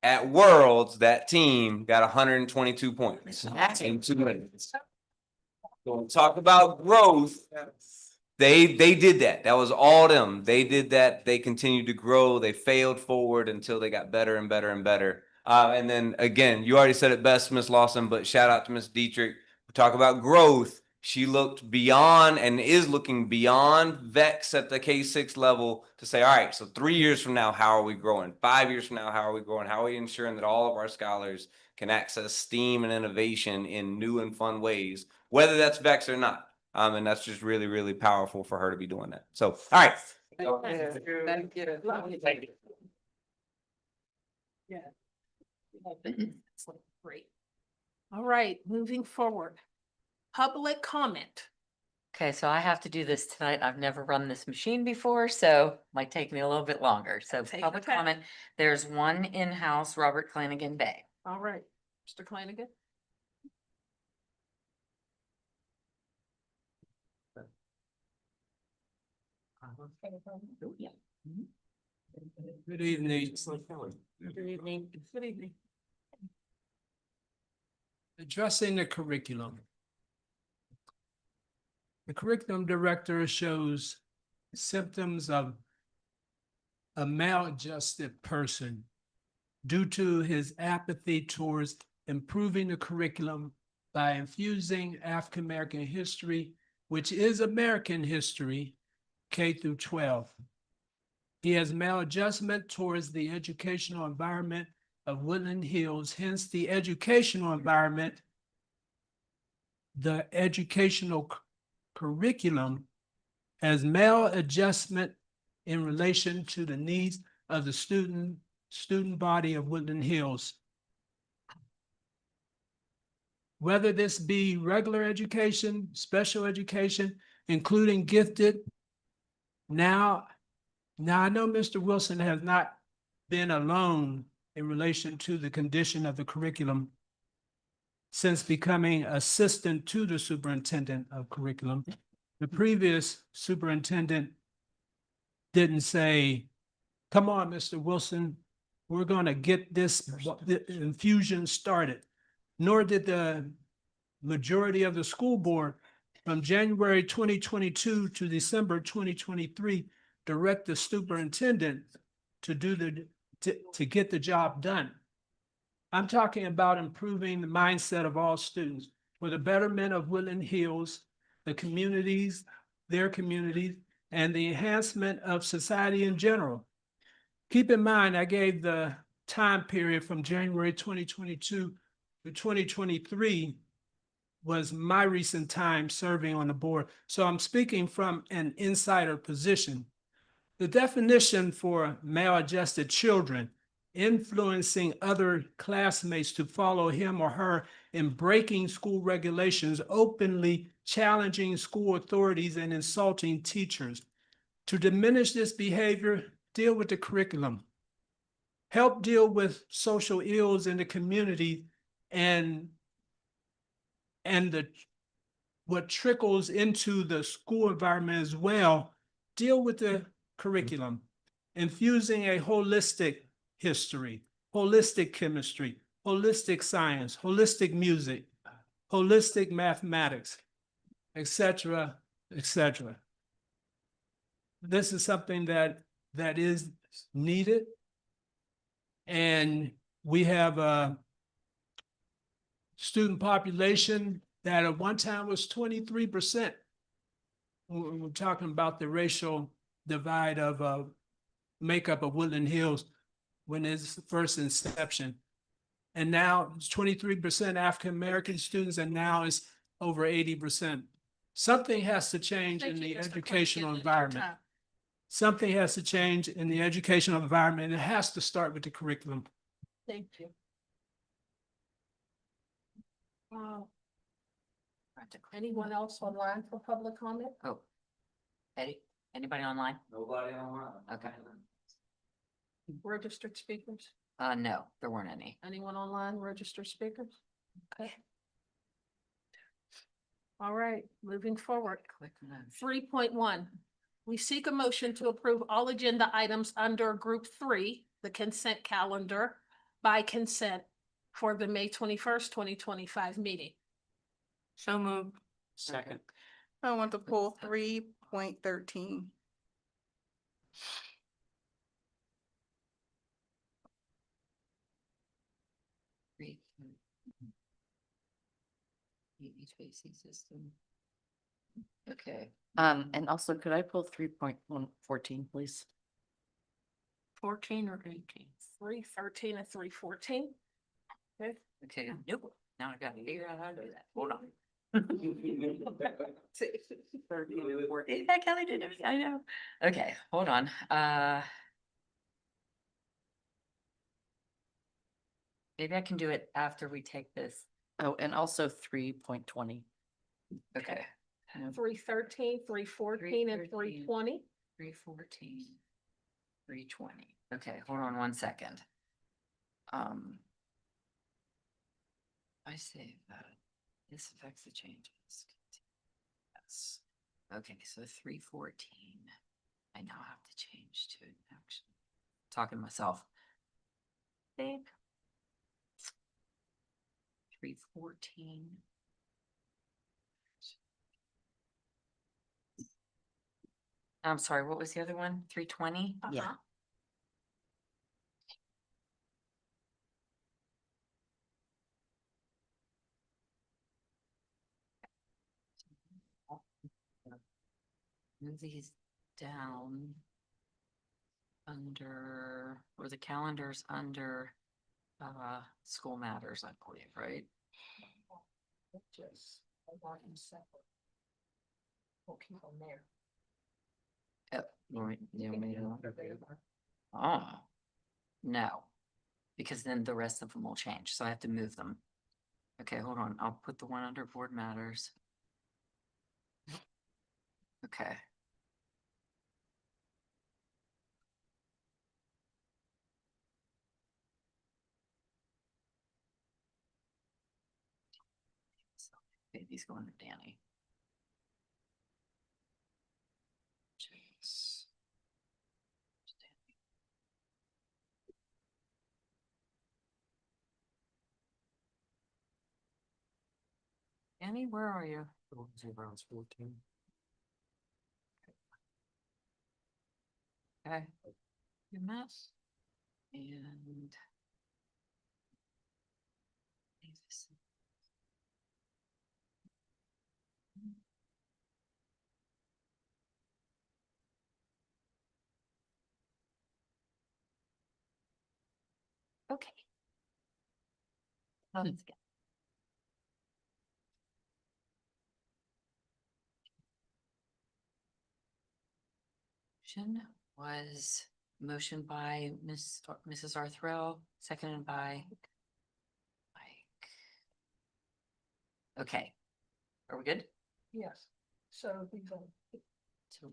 P: At Worlds, that team got 122 points in 2 minutes. So talk about growth. They did that. That was all them. They did that. They continued to grow. They failed forward until they got better and better and better. And then again, you already said it best, Miss Lawson, but shout out to Miss Dietrich. We talk about growth. She looked beyond and is looking beyond VEX at the K-6 level to say, all right, so 3 years from now, how are we growing? 5 years from now, how are we growing? How are we ensuring that all of our scholars can access STEAM and innovation in new and fun ways, whether that's VEX or not? And that's just really, really powerful for her to be doing that. So, all right.
D: Thank you.
A: Yeah. Great. All right, moving forward. Public comment.
H: Okay, so I have to do this tonight. I've never run this machine before, so might take me a little bit longer. So
A: Take
H: public
A: your time.
H: comment, there's one in-house Robert Flanagan Bay.
A: All right, Mr. Flanagan.
V: Good evening.
A: Good evening. Good evening.
V: Addressing the curriculum. The curriculum director shows symptoms of a maladjusted person due to his apathy towards improving the curriculum by infusing African American history, which is American history, K through 12. He has maladjustment towards the educational environment of Woodland Hills, hence the educational environment, the educational curriculum has maladjustment in relation to the needs of the student body of Woodland Hills. Whether this be regular education, special education, including gifted. Now I know Mr. Wilson has not been alone in relation to the condition of the curriculum since becoming assistant to the superintendent of curriculum. The previous superintendent didn't say, come on, Mr. Wilson, we're going to get this infusion started. Nor did the majority of the school board from January 2022 to December 2023 direct the superintendent to to get the job done. I'm talking about improving the mindset of all students for the betterment of Woodland Hills, the communities, their communities, and the enhancement of society in general. Keep in mind, I gave the time period from January 2022 to 2023 was my recent time serving on the board. So I'm speaking from an insider position. The definition for maladjusted children influencing other classmates to follow him or her in breaking school regulations, openly challenging school authorities and insulting teachers. To diminish this behavior, deal with the curriculum. Help deal with social ills in the community and what trickles into the school environment as well. Deal with the curriculum, infusing a holistic history, holistic chemistry, holistic science, holistic music, holistic mathematics, etc., etc. this is something that is needed. And we have a student population that at one time was 23%. We're talking about the racial divide of makeup of Woodland Hills when it's first inception. And now it's 23% African American students, and now it's over 80%. Something has to change in the educational environment. Something has to change in the educational environment, and it has to start with the curriculum.
A: Thank you. Anyone else online for public comment?
H: Oh. Eddie, anybody online?
P: Nobody online.
H: Okay.
A: Registered speakers?
H: No, there weren't any.
A: Anyone online, registered speakers? Okay. All right, moving forward.
H: Click on that.
A: 3.1, we seek a motion to approve all agenda items under Group 3, the consent calendar, by consent for the May 21st, 2025 meeting.
F: So moved.
J: Second.
C: I want to pull 3.13.
H: HVAC system. Okay.
F: And also, could I pull 3.14, please? 14 or 18?
A: 313 and 314. Okay.
H: Okay, nope. Now I gotta figure out how to do that. Hold on. Yeah, Kelly did everything, I know. Okay, hold on. Maybe I can do it after we take this.
F: Oh, and also 3.20.
H: Okay.
A: 313, 314, and 320.
H: 314. 320. Okay, hold on one second. I say that this affects the changes. Yes. Okay, so 314. I now have to change to action. Talking to myself. Think. 314. I'm sorry, what was the other one? 320?
F: Yeah.
H: Move these down under, or the calendars under school matters, I believe, right?
A: Just mark them separate. We'll keep them there.
H: Yep. Oh, no, because then the rest of them will change, so I have to move them. Okay, hold on, I'll put the one under board matters. Okay. So, baby's going to Danny. Jeez. Danny, where are you?
J: Brown's 14.
H: Okay. Good mess. And. Okay. Let's get. Was motion by Mrs. Arthurell, seconded by Mike. Okay. Are we good?
A: Yes. So we vote.
H: So,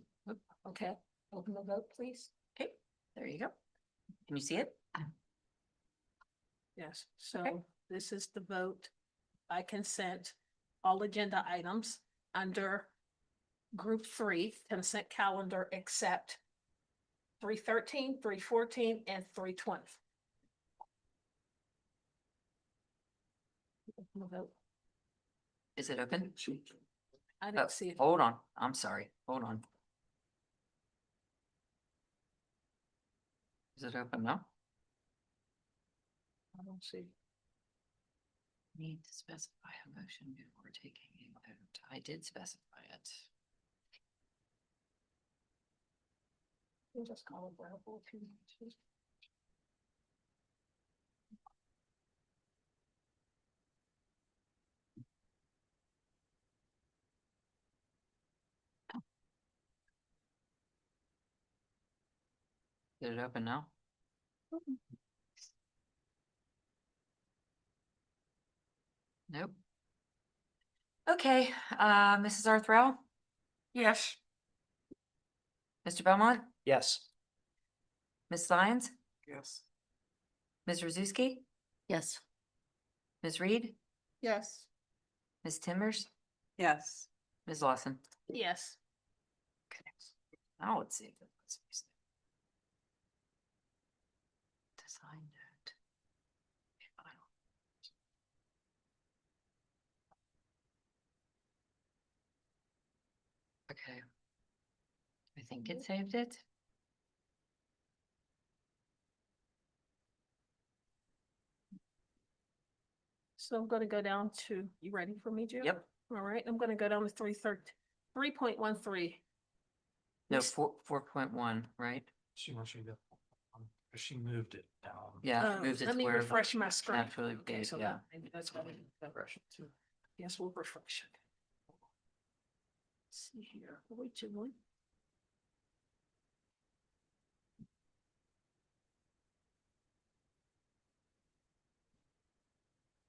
A: Okay, open the vote, please.
H: okay, there you go. Can you see it?
A: Yes, so this is the vote by consent, all agenda items under Group 3 consent calendar except 313, 314, and 320. Open the vote.
H: Is it open?
A: I
H: Oh,
A: didn't see it.
H: hold on. I'm sorry. Hold on. Is it open now?
A: I don't see.
H: Need to specify a motion before taking a vote. I did specify it.
A: We'll just call it verbal if you need to.
H: Did it open now? Nope. Okay, Mrs. Arthrell?
F: Yes.
H: Mr. Belmont?
N: Yes.
H: Ms. Lyons?
N: Yes.
H: Ms. Rozuski?
F: Yes.
H: Ms. Reed?
C: Yes.
H: Ms. Timbers?
C: Yes.
H: Ms. Lawson?
A: Yes.
H: Now let's see. Design note. Okay. I think it saved it.
A: So I'm gonna go down to, you ready for me, Jill?
H: Yep.
A: All right, I'm gonna go down to 3.13.
H: No, 4.1, right?
B: She wants you to, she moved it down.
H: Yeah, moved it
A: Let
H: to
A: me
H: where
A: refresh my screen.
H: naturally
A: Okay,
H: gave,
A: so
H: yeah.
A: maybe that's what refresh it too. Yes, we'll refresh it. Let's see here, wait too long.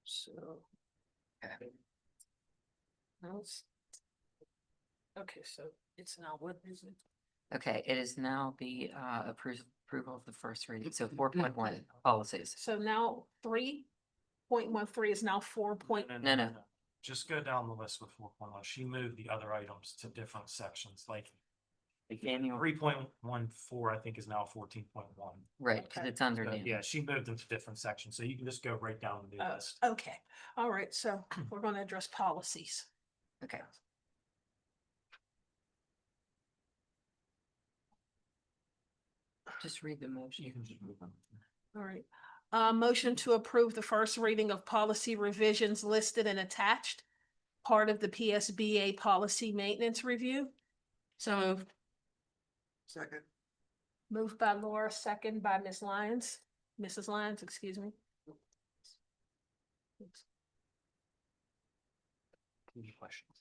A: So. Now it's. Okay, so it's now, what is it?
H: Okay, it is now the approval of the first reading, so 4.1 policies.
A: So now 3.13 is now 4.
H: No.
B: Just go down the list with 4.1. She moved the other items to different sections, like
H: The annual,
B: 3.14, I think is now 14.1.
H: right, because
A: Okay.
H: it's under
B: So,
H: the.
B: yeah, she moved them to different sections, so you can just go right down the
A: Oh,
B: list.
A: okay, all right, so we're gonna address policies.
H: Okay. Just read the motion.
B: You can just move them.
A: All right. Motion to approve the first reading of policy revisions listed and attached. Part of the PSBA policy maintenance review.
F: So moved.
N: Second.
A: Moved by Laura, second by Ms. Lyons, Mrs. Lyons, excuse me.
B: Any questions?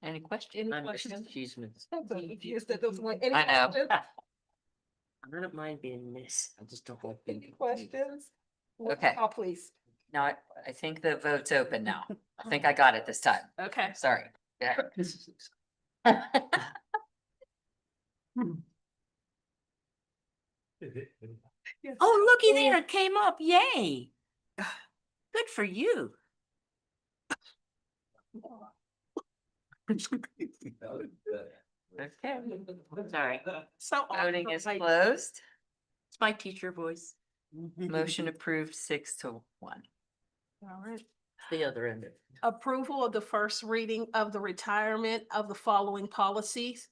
H: Any questions?
A: Any
F: I'm
A: questions?
F: excuse me.
A: I'm so confused at this point. Any
H: I know.
A: questions?
F: I don't mind being this. I just don't like being.
A: Any questions? Roll
H: Okay.
A: call, please.
H: Now, I think the vote's open now. I think I got it this time.
A: Okay.
H: Sorry. Yeah.
A: Yes.
F: Oh, looky there, it came up, yay. Good for you.
H: Okay, sorry.
A: So.
H: Voting is
A: awesome.
H: closed.
F: It's my teacher voice.
H: Motion approved 6-1.
A: All right.
F: The other end.
A: Approval of the first reading of the retirement of the following policies.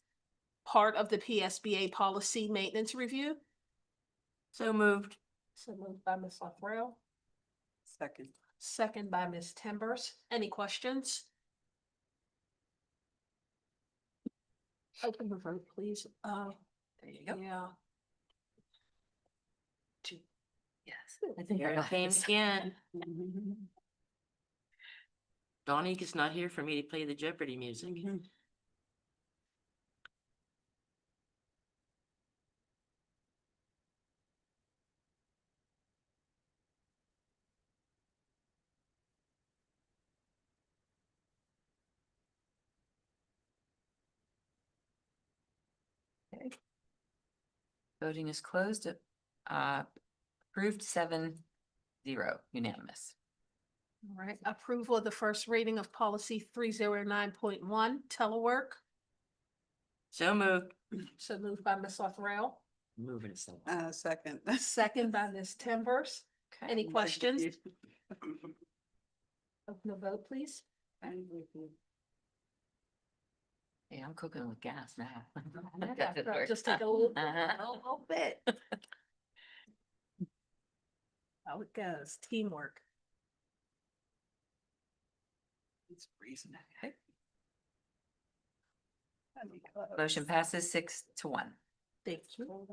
A: Part of the PSBA policy maintenance review.
F: So moved.
A: So moved by Ms. Lothrell,
C: Second.
A: second by Ms. Timbers. Any questions? Open the vote, please.
H: There you go.
A: Yeah.
H: Yes. I think I
F: Here it
H: got
F: came
H: this.
F: again. Donnie is not here for me to play the Jeopardy music.
H: Okay. Voting is closed. Approved 7-0, unanimous.
A: All right, approval of the first reading of policy 309.1 telework.
F: So moved.
A: So moved by Ms. Lothrell,
F: Moving it.
C: Second.
A: second by Ms. Timbers.
H: Okay.
A: Any questions? Open the vote, please.
H: Hey, I'm cooking with gas now.
A: Just take a little
H: Uh-huh.
A: bit. how it goes, teamwork.
H: Motion passes 6-1.
A: Thank you.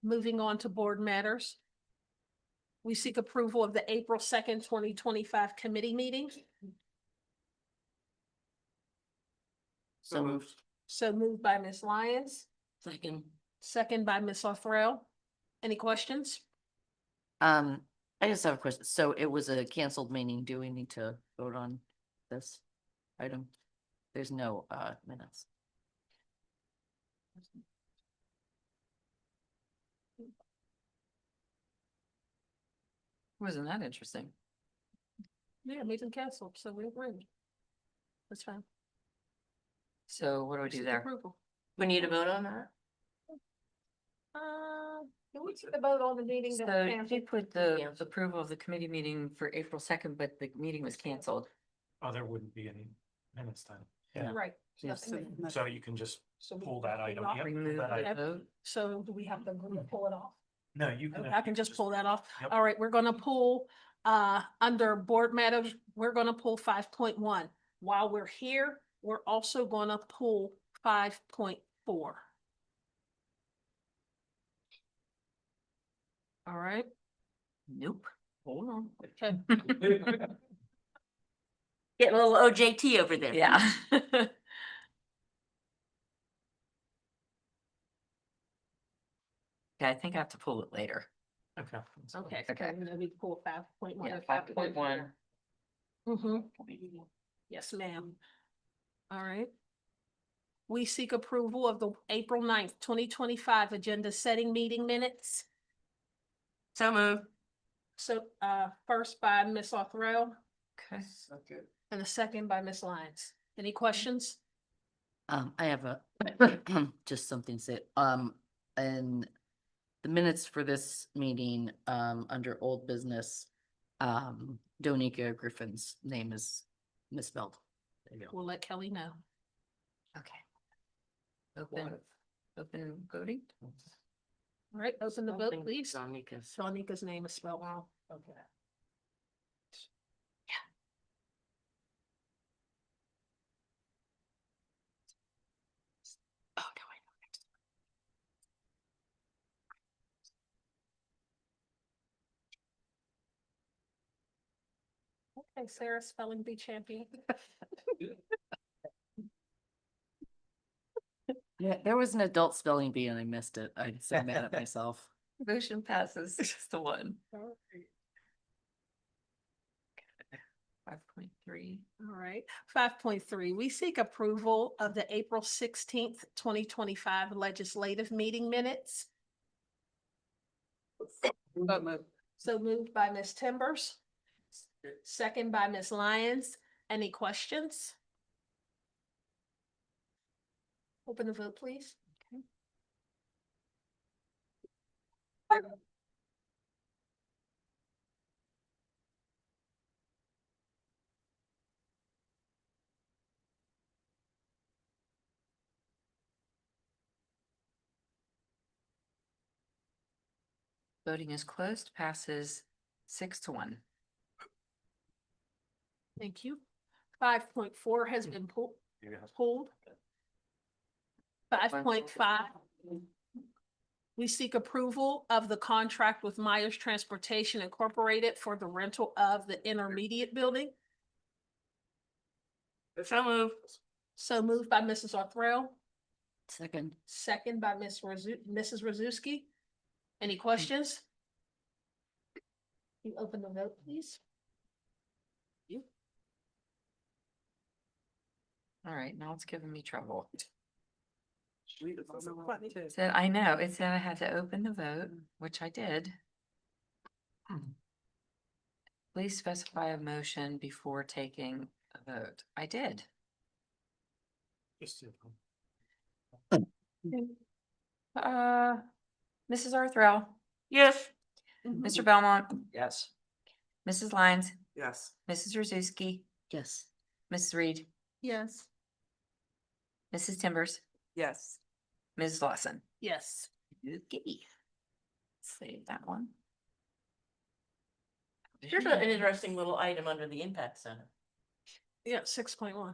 A: Moving on to board matters. We seek approval of the April 2nd, 2025 committee meeting.
F: So moved.
A: So moved by Ms. Lyons,
F: Second.
A: second by Ms. Lothrell. Any questions?
F: I just have a question. So it was a canceled meeting. Do we need to vote on this item? There's no minutes.
H: Wasn't that interesting?
A: Yeah, meeting canceled, so we're agreed. That's fine.
H: So what do we do
A: Seek
H: there?
A: approval.
F: We need to vote on that?
A: Can we take the vote on the meeting? that was
H: So you
A: canceled?
H: put the approval of the committee meeting for April 2nd, but the meeting was canceled.
B: Oh, there wouldn't be any minutes then. Yeah.
A: Right.
H: Yes.
A: nothing.
B: So you can just
A: So we
B: pull
A: can
B: that item.
A: pull it off.
B: Yep, pull
H: Remove
B: that
H: the
B: item.
H: vote.
A: So do we have to pull it off?
B: No, you can.
A: Okay, I can just pull that off.
B: Yep.
A: All right, we're gonna pull, under board matters, we're gonna pull 5.1. While we're here, we're also gonna pull 5.4. All right,
F: Nope. Hold on.
A: okay.
F: Getting a little OJT over there.
H: Yeah. Okay, I think I have to pull it later.
B: Okay.
A: Okay.
H: Okay.
A: So we pull 5.1.
H: Yeah,
A: and
H: 5.1.
A: Mm-hmm. Yes, ma'am. All right. We seek approval of the April 9th, 2025 agenda setting meeting minutes.
F: So moved.
A: So, first by Ms. Lothrell
H: Okay.
A: and a second by Ms. Lyons. Any questions?
F: I have a, just something to say, and the minutes for this meeting, under old business, Donika Griffin's name is misspelled. There you go.
A: We'll let Kelly know.
H: Okay. Open voting?
A: All right, open the vote, please.
F: Donika's.
A: Shanika's name is spelled wrong. Okay.
F: Oh, no, I know.
A: Okay, Sarah, spelling bee champion.
F: Yeah, there was an adult spelling bee and I missed it. I'm so mad at myself.
H: Motion passes 6-1. 5.3.
A: All right, 5.3, we seek approval of the April 16th, 2025 legislative meeting minutes. So moved by Ms. Timbers. Second by Ms. Lyons. Any questions? Open the vote, please. Okay.
H: Voting is closed, passes 6-1.
A: Thank you. 5.4 has been pulled. 5.5. We seek approval of the contract with Myers Transportation Incorporated for the rental of the intermediate building.
F: So moved.
A: So moved by Mrs. Lothrell,
F: Second.
A: second by Mrs. Rozuski. Any questions? You open the vote, please.
H: All right, now it's giving me trouble.
A: Funny.
H: It said, I know, it said I had to open the vote, which I did. Please specify a motion before taking a vote. I did. Mrs. Arthurl,
F: Yes.
H: Mr. Belmont,
J: Yes.
H: Mrs. Lyons,
J: Yes.
H: Mrs. Rozuski,
F: Yes.
H: Mrs. Reed,
A: Yes.
H: Mrs. Timbers,
C: Yes.
H: Ms. Lawson.
A: Yes.
H: Okay. Save that one.
F: Here's an interesting little item under the impact center.
A: Yeah, 6.1.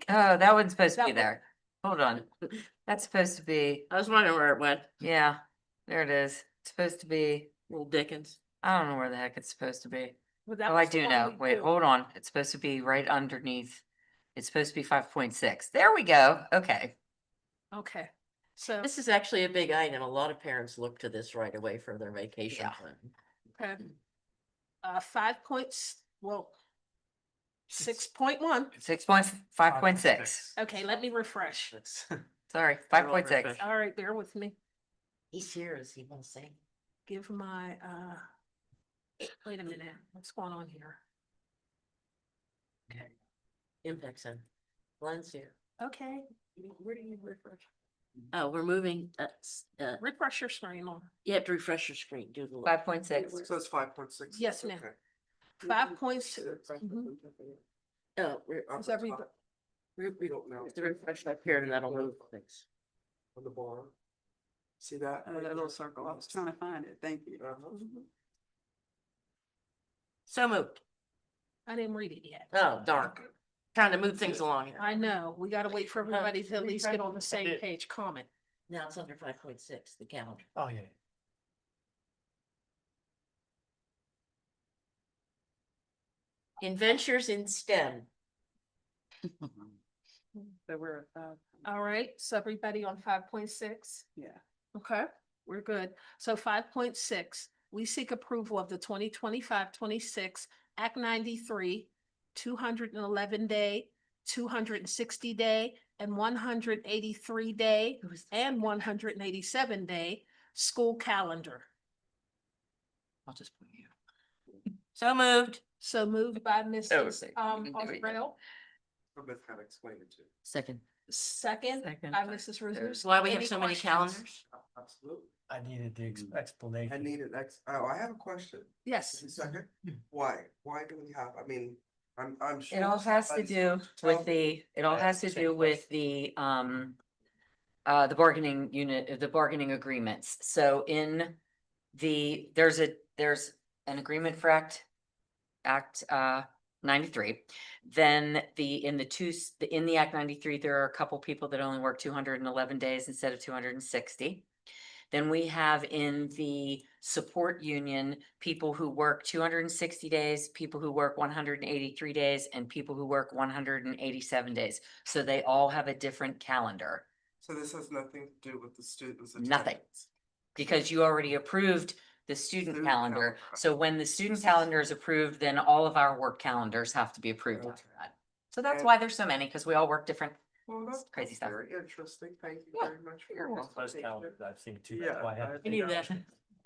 H: Oh, that one's supposed to
A: That
H: be
A: one-
H: there. Hold on. That's supposed to be,
F: I was wondering where it went.
H: yeah, there it is. It's supposed to be,
F: Little Dickens.
H: I don't know where the heck it's supposed to be.
A: Well, that
H: Oh, I
A: was the
H: do
A: one
H: know.
A: we
H: Wait,
A: pulled.
H: hold on. It's supposed to be right underneath. It's supposed to be 5.6. There we go. Okay.
A: Okay, so,
F: This is actually a big item. A lot of parents look to this right away for their vacation
H: Yeah.
F: plan.
A: okay. 5 points, well, 6.1.
H: 5.6.
A: Okay, let me refresh.
H: Sorry, 5.6.
A: All right, bear with me.
F: He's here, is he gonna say?
A: Give my, wait a minute, what's going on here?
F: Okay. Impact center. Glenn's here.
A: Okay,
F: Where do you refresh? Oh, we're moving,
A: refresh your screen on.
F: you have to refresh your screen, do the.
H: 5.6.
U: So it's 5.6.
A: Yes, ma'am. 5 points. Mhm.
F: Oh,
A: Is everybody,
U: We don't know.
F: the refresh up here and that'll move things.
U: On the bar. See that?
C: Oh, that little circle. I was trying to find it. Thank you.
F: So moved.
A: I didn't read it yet.
F: Oh, darn. Trying to move things along here.
A: I know, we gotta wait for everybody to at least get on the same page, comment.
F: Now it's under 5.6, the calendar.
B: Oh, yeah.
F: Adventures in STEM.
C: So we're,
A: All right, so everybody on 5.6?
C: yeah.
A: Okay, we're good. So 5.6, we seek approval of the 2025-26 Act 93, 211-day, 260-day, and 183-day, and 187-day school calendar.
H: I'll just put you.
F: So moved.
A: So moved by Mrs.
H: okay. There we go.
A: Osrell,
U: I'm just kind of explain it to.
F: Second.
A: second
H: Second.
A: by Mrs. Ruzers.
F: That's why we have
A: Any
F: so many
A: questions?
F: calendars.
U: Absolutely.
B: I needed the
U: I
B: explanation.
U: need an oh, I have a question.
A: Yes.
U: A second. Why? Why do we have, I mean, I'm sure.
H: It all has to
U: somebody's
H: do
U: going to tell
H: with the, it all
B: I
H: has
B: asked the
H: to
B: same
H: do with the bargaining unit, the bargaining agreements. So in there's an agreement for Act 93. Then in the Act 93, there are a couple people that only work 211 days instead of 260. Then we have in the support union, people who work 260 days, people who work 183 days, and people who work 187 days. So they all have a different calendar.
U: So this has nothing to do with the students.
H: Nothing. Because you already approved the student
U: Student
H: calendar.
U: calendar.
H: So when the student calendar is approved, then all of our work calendars have to be approved after that. So that's
U: And-
H: why there's so many, because we all work different.
U: Well, that's
H: Crazy stuff.
U: Very interesting. Thank you
H: Yeah,
U: very much. for
H: you're
U: your
H: welcome.
B: Most
U: explanation.
B: calendars I've seen too.
U: Yeah,
B: That's why I had.
U: I
F: We knew that.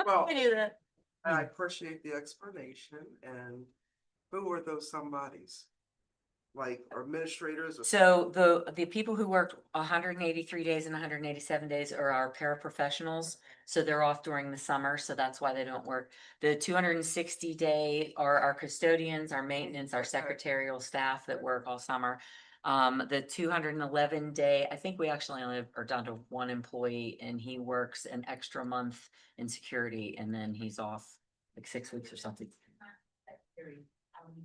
U: Well,
F: We knew that.
U: I appreciate the explanation and who are those somebodies? Like administrators? Or-
H: So the people who work 183 days and 187 days are our paraprofessionals. So they're off during the summer, so that's why they don't work. The 260-day are our custodians, our maintenance, our secretarial staff that work all summer. The 211-day, I think we actually only are down to one employee and he works an extra month in security and then he's off like 6 weeks or something.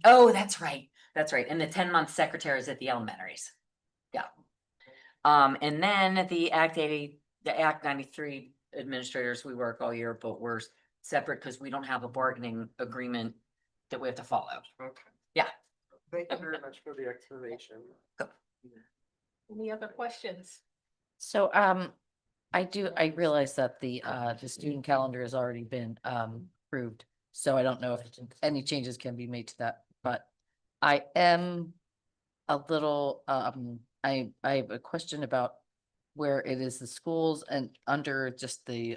H: Oh, that's right. That's right. And the 10-month secretaries at the elementaries. Yeah. And then the Act 93 administrators, we work all year, but we're separate because we don't have a bargaining agreement that we have to follow.
U: Okay.
H: Yeah.
U: Thank you very much for the explanation.
A: Any other questions?
K: So, I realize that the student calendar has already been, approved. So I don't know if any changes can be made to that, but I am a little, I have a question about where it is the schools and under just the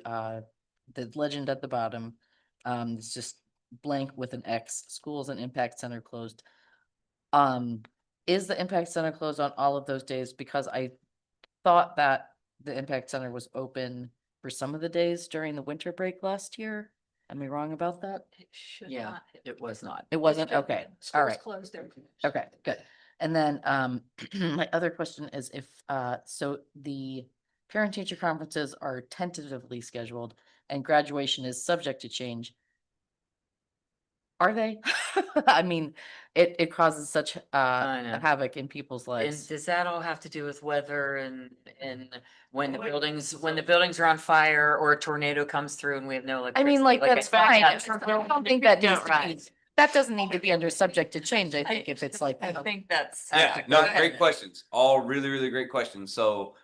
K: legend at the bottom. It's just blank with an X, schools and impact center closed. Is the impact center closed on all of those days? Because I thought that the impact center was open for some of the days during the winter break last year. Am I wrong about that?
A: It should
H: Yeah,
A: not.
H: it was not.
K: It wasn't?
A: should-
K: Okay, all
A: Schools
K: right.
A: closed there.
K: Okay, good. And then, my other question is if, so the parent teacher conferences are tentatively scheduled and graduation is subject to change. Are they? I mean, it causes such
H: I know.
K: havoc in people's
H: And
K: lives.
H: does that all have to do with weather and when the buildings are on fire or a tornado comes through and we have no
K: I
H: electricity?
K: mean, like, that's fine. I
H: don't
K: don't think that needs
H: don't
K: to be, that doesn't need to be under subject to change. I think if it's like,
H: I think that's.
P: Yeah,
H: go
P: no,
H: ahead.
P: great questions. All really, really great questions. So,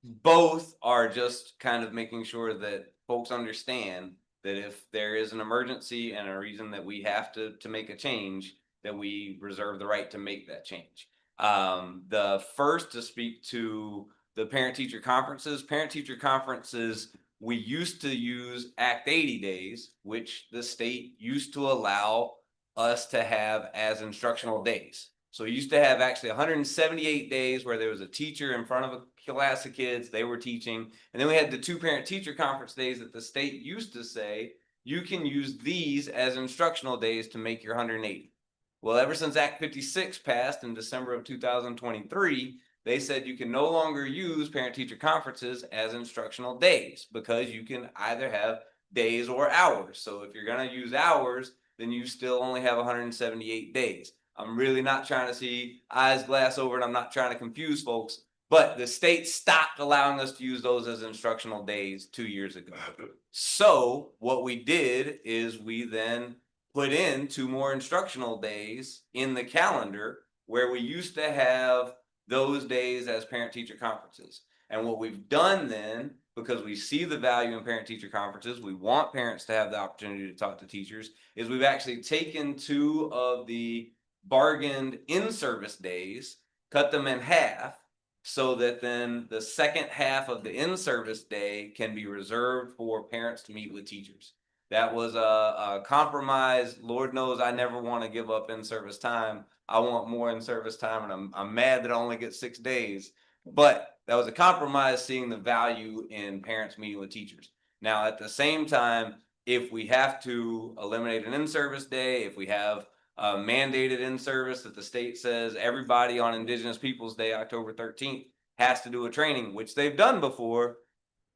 P: both are just kind of making sure that folks understand that if there is an emergency and a reason that we have to make a change, that we reserve the right to make that change. The first to speak to the parent-teacher conferences, we used to use Act 80 days, which the state used to allow us to have as instructional days. So we used to have actually 178 days where there was a teacher in front of a class of kids, they were teaching. And then we had the 2 parent-teacher conference days that the state used to say, you can use these as instructional days to make your 180. Well, ever since Act 56 passed in December of 2023, they said you can no longer use parent-teacher conferences as instructional days because you can either have days or hours. So if you're going to use hours, then you still only have 178 days. I'm really not trying to see eyes glass over, and I'm not trying to confuse folks, but the state stopped allowing us to use those as instructional days 2 years ago. So what we did is we then put in 2 more instructional days in the calendar where we used to have those days as parent-teacher conferences. And what we've done then, because we see the value in parent-teacher conferences, we want parents to have the opportunity to talk to teachers, is we've actually taken 2 of the bargained in-service days, cut them in half, so that then the second half of the in-service day can be reserved for parents to meet with teachers. That was a compromise. Lord knows I never want to give up in-service time. I want more in-service time, and I'm mad that I only get 6 days. But that was a compromise, seeing the value in parents meeting with teachers. Now, at the same time, if we have to eliminate an in-service day, if we have mandated in-service that the state says everybody on Indigenous Peoples Day, October 13th, has to do a training, which they've done before,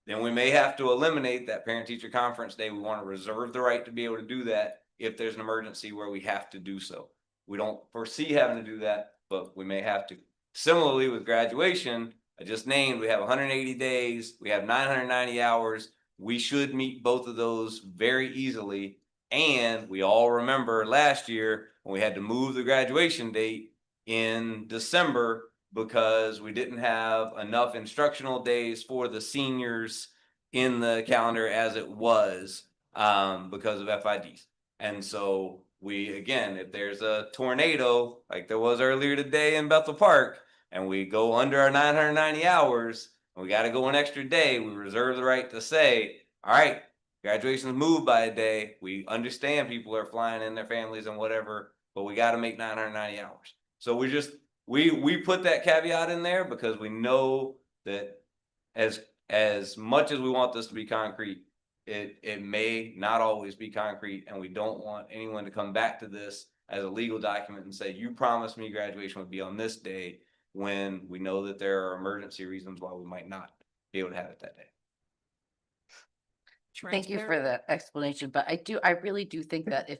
P: then we may have to eliminate that parent-teacher conference day. We want to reserve the right to be able to do that if there's an emergency where we have to do so. We don't foresee having to do that, but we may have to. Similarly, with graduation, I just named, we have 180 days, we have 990 hours. We should meet both of those very easily. And we all remember last year when we had to move the graduation date in December because we didn't have enough instructional days for the seniors in the calendar as it was because of FIDs. And so we, again, if there's a tornado like there was earlier today in Bethel Park, and we go under our 990 hours, and we got to go an extra day, we reserve the right to say, all right, graduation's moved by a day. We understand people are flying in their families and whatever, but we got to make 990 hours. So we just, we put that caveat in there because we know that as much as we want this to be concrete, it may not always be concrete, and we don't want anyone to come back to this as a legal document and say, you promised me graduation would be on this day, when we know that there are emergency reasons why we might not be able to have it that day.
K: Thank you for that explanation, but I really do think that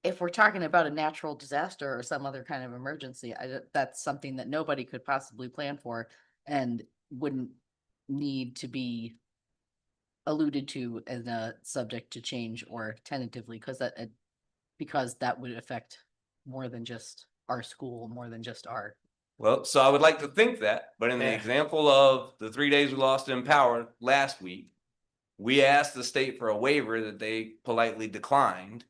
K: if we're talking about a natural disaster or some other kind of emergency, that's something that nobody could possibly plan for and wouldn't need to be alluded to as a subject to change or tentatively, because that would affect more than just our school, more than just our.
P: Well, so I would like to think that, but in the example of the 3 days we lost in power last week, we asked the state for a waiver that they politely declined,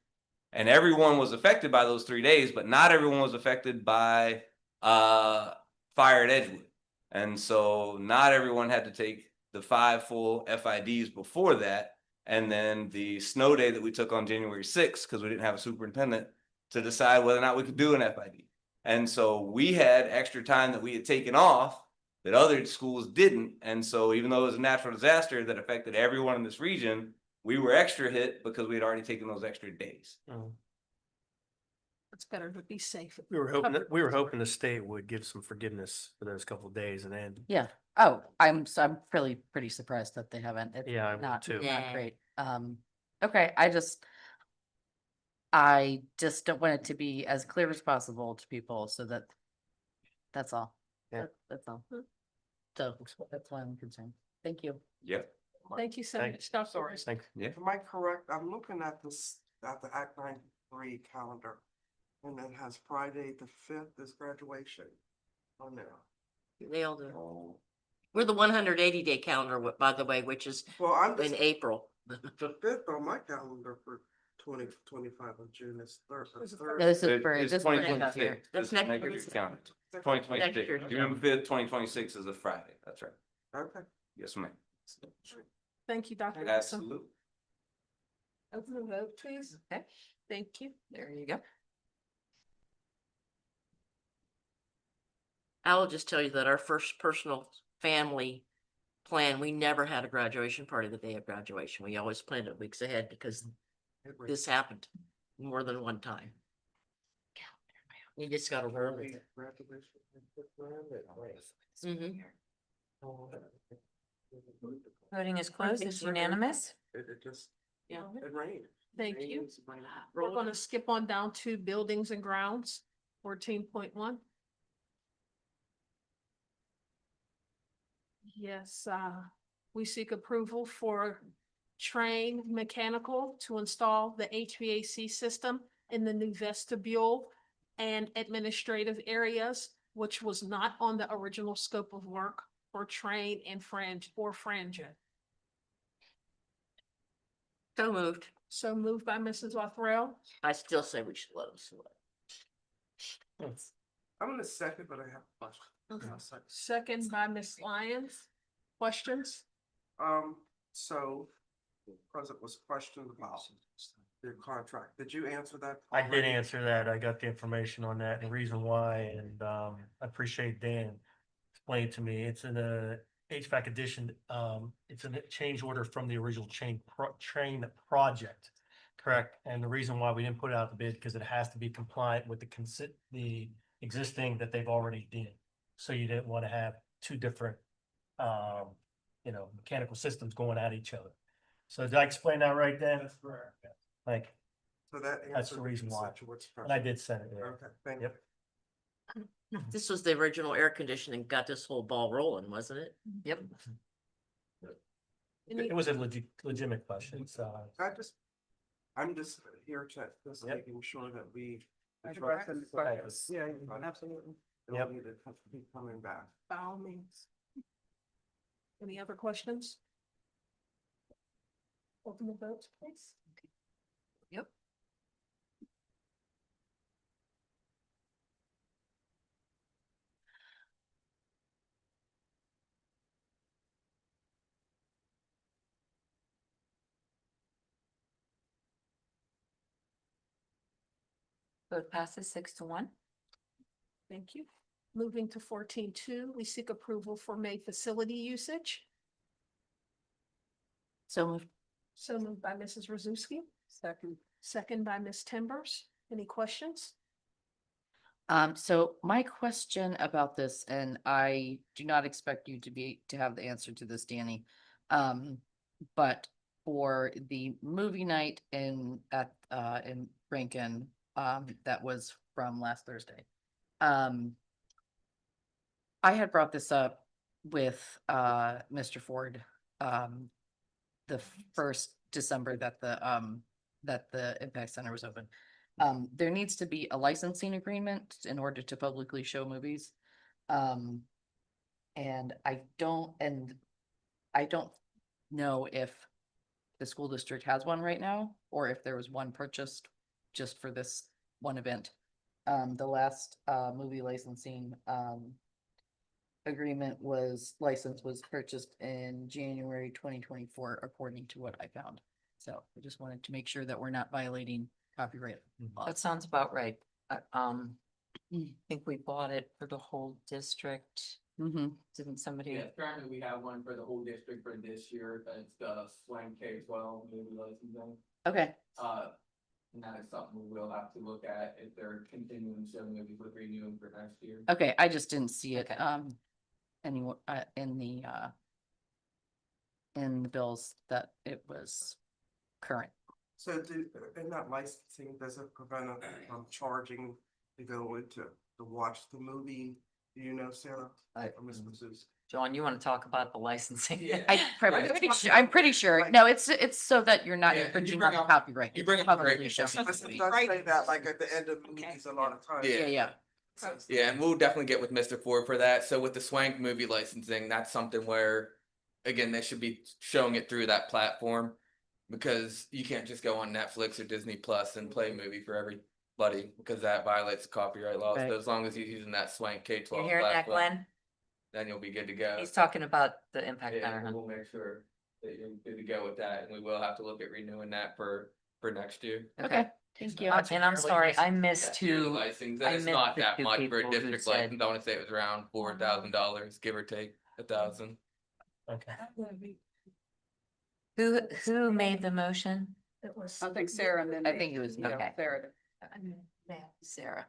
P: and everyone was affected by those 3 days, but not everyone was affected by fire at Edgewood. And so not everyone had to take the 5 full FIDs before that, and then the snow day that we took on January 6th, because we didn't have a superintendent to decide whether or not we could do an FID. And so we had extra time that we had taken off that other schools didn't. And so even though it was a natural disaster that affected everyone in this region, we were extra hit because we had already taken those extra days.
A: It's better to be safe.
B: We were hoping the state would give some forgiveness for those couple of days and then.
K: Yeah. Oh, I'm really pretty surprised that they haven't. It's
B: Yeah, I would
K: not,
B: too.
K: not
H: Yeah.
K: great. Okay, I I just don't want it to be as clear as possible to people so that, that's all.
B: Yeah.
K: That's all. So that's why I'm concerned. Thank you.
P: Yep.
A: Thank you so
B: Thank-
A: much, Dr. Morris.
B: Thanks.
P: Yeah.
U: Am I correct? I'm looking at this, at the Act 93 calendar. And it has Friday the 5th is graduation on there.
F: Nailed it. We're the 180-day calendar, by the way, which is
U: Well, I'm
F: in
U: just,
F: April.
U: the 5th on my calendar for 2025 of June is third.
A: Is it
K: No, this is
P: It-
K: for,
P: it's
K: this is for next
P: 2026.
K: year.
F: That's
P: This
F: next
P: next
F: year.
P: year's calendar. 2026,
F: Next year.
P: June 5th, 2026 is a Friday, that's right.
U: Okay.
P: Yes, ma'am.
A: Thank you, Dr. Wilson.
P: Absolutely.
A: Open the vote, please.
F: Okay.
A: Thank you.
F: There you go. I will just tell you that our first personal family plan, we never had a graduation party the day of graduation. We always planned it weeks ahead because this happened more than one time. You just gotta learn it.
U: Graduation.
F: Mhm.
H: Voting is closed. It's unanimous.
U: It just,
F: Yeah.
U: it rained.
A: Thank you.
U: It rained.
A: We're gonna skip on down to buildings and grounds, 14.1. Yes, we seek approval for Train Mechanical to install the HVAC system in the new vestibule and administrative areas, which was not on the original scope of work for Train and Frangent.
F: So moved.
A: So moved by Mrs. Wothrell,
F: I still say we should let them select.
U: I'm gonna second, but I have a question.
F: Okay.
U: I'll second.
A: second by Ms. Lyons. Questions?
U: So the president was questioned about your contract. Did you answer that?
B: I did
U: already?
B: answer that. I got the information on that and the reason why, and I appreciate Dan explained to me. It's in a HVAC addition. It's a change order from the original train project, correct? And the reason why we didn't put it out the bid, because it has to be compliant with the existing that they've already did. So you didn't want to have two different, mechanical systems going at each other. So did I explain that right, Dan?
U: That's correct.
B: Like,
U: So that
B: that's the
U: answered
B: reason why.
U: George's
B: And I
U: question.
B: did send it there.
U: Okay, thank you.
B: Yep.
F: This was the original air conditioning, got this whole ball rolling, wasn't it? Yep.
B: It was a legitimate question, so.
U: I'm just here to, just
B: Yep.
U: making sure that we.
B: Right.
U: Yeah, absolutely.
B: Yep.
U: Need to be coming back.
A: By all means. Any other questions? Open the vote, please.
F: Yep.
H: Vote passes 6-1.
A: Thank you. Moving to 14.2, we seek approval for May facility usage.
K: So moved.
A: So moved by Mrs. Rozuski. Second by Ms. Timbers. Any questions?
K: So my question about this, and I do not expect you to have the answer to this, Danny. But for the movie night in Rankin, that was from last Thursday. I had brought this up with Mr. Ford, the first December that the Impact Center was open. There needs to be a licensing agreement in order to publicly show movies. And I don't know if the school district has one right now, or if there was one purchased just for this one event. The last movie licensing license was purchased in January 2024, according to what I found. So I just wanted to make sure that we're not violating copyright laws.
H: That sounds about right. I think we bought it for the whole district.
K: Mm-hmm.
H: Didn't somebody?
J: Yeah, currently we have one for the whole district for this year, it's the Slam K-12 movie licensing.
K: Okay.
J: And that is something we will have to look at if they're continuing showing movies with renewing for next year.
K: Okay, I just didn't see it,
H: Okay.
K: anywhere, in the bills that it was current.
U: So in that licensing, does it prevent us from charging to go into, to watch the movie? Do you know, Sarah? Or Ms. Mazus?
H: John, you want to talk about the licensing?
K: I'm pretty sure. No, it's so that you're not
M: Yeah, you
K: infringing
M: bring
K: on
M: up-
K: copyright.
M: you bring up
K: Publicly
M: great
K: showing
M: points.
K: the
U: It
K: movie.
U: does say that, like at the end of movies, a lot of times.
K: Yeah.
M: Yeah, and we'll definitely get with Mr. Ford for that. So with the Swank movie licensing, that's something where, again, they should be showing it through that platform. Because you can't just go on Netflix or Disney Plus and play a movie for everybody, because that violates the copyright laws.
K: Right.
M: So as long as you're using that Swank K-12
H: You hearing that,
M: platform,
H: Glenn?
M: then you'll be good to go.
H: He's talking about the impact
M: Yeah,
H: matter.
M: we'll make sure that you're good to go with that, and we will have to look at renewing that for next year.
K: Okay, thank you.
H: And I'm sorry, I missed
M: Yeah, yearly
H: two.
M: license,
H: I
M: and it's
H: missed
M: not
H: the
M: that
H: two
M: much for a
H: people who
M: district
H: said-
M: license. I wanna say it was around $4,000, give or take 1,000.
B: Okay.
H: Who made the motion?
A: It was.
C: I think Sarah and then.
K: I think it was me.
H: Okay.
C: Sarah.
H: Sarah.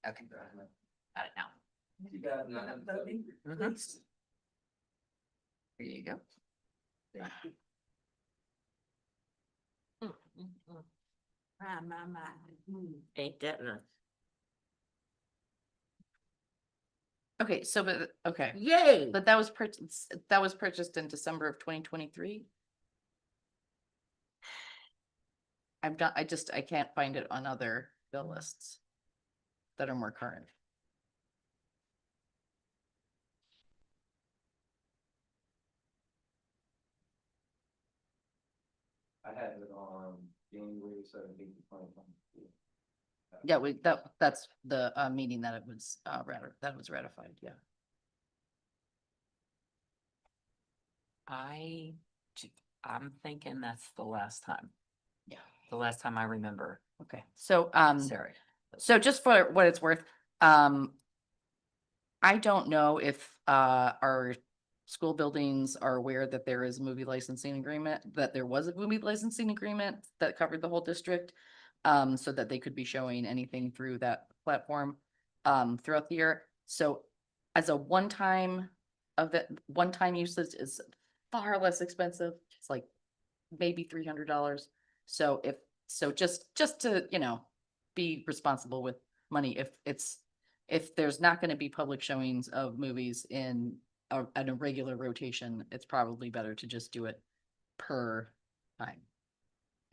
H: Okay. Got it now.
M: You got it.
H: Mhm. Here you go. Ain't that nice?
K: Okay, so but okay,
H: Yay!
K: but that was purchased in December of 2023. I can't find it on other bill lists that are more current.
M: I had it on January 17th, 2022.
K: Yeah, that's the meeting that it was that was ratified, yeah.
H: I'm thinking that's the last time.
K: Yeah.
H: The last time I remember.
K: Okay, so
H: Sorry.
K: so just for what it's worth, I don't know if our school buildings are aware that there is a movie licensing agreement, that there was a movie licensing agreement that covered the whole district. So that they could be showing anything through that platform throughout the year. So as a one-time usage is far less expensive. It's like maybe $300. So just to, be responsible with money, if there's not gonna be public showings of movies at a regular rotation, it's probably better to just do it per time.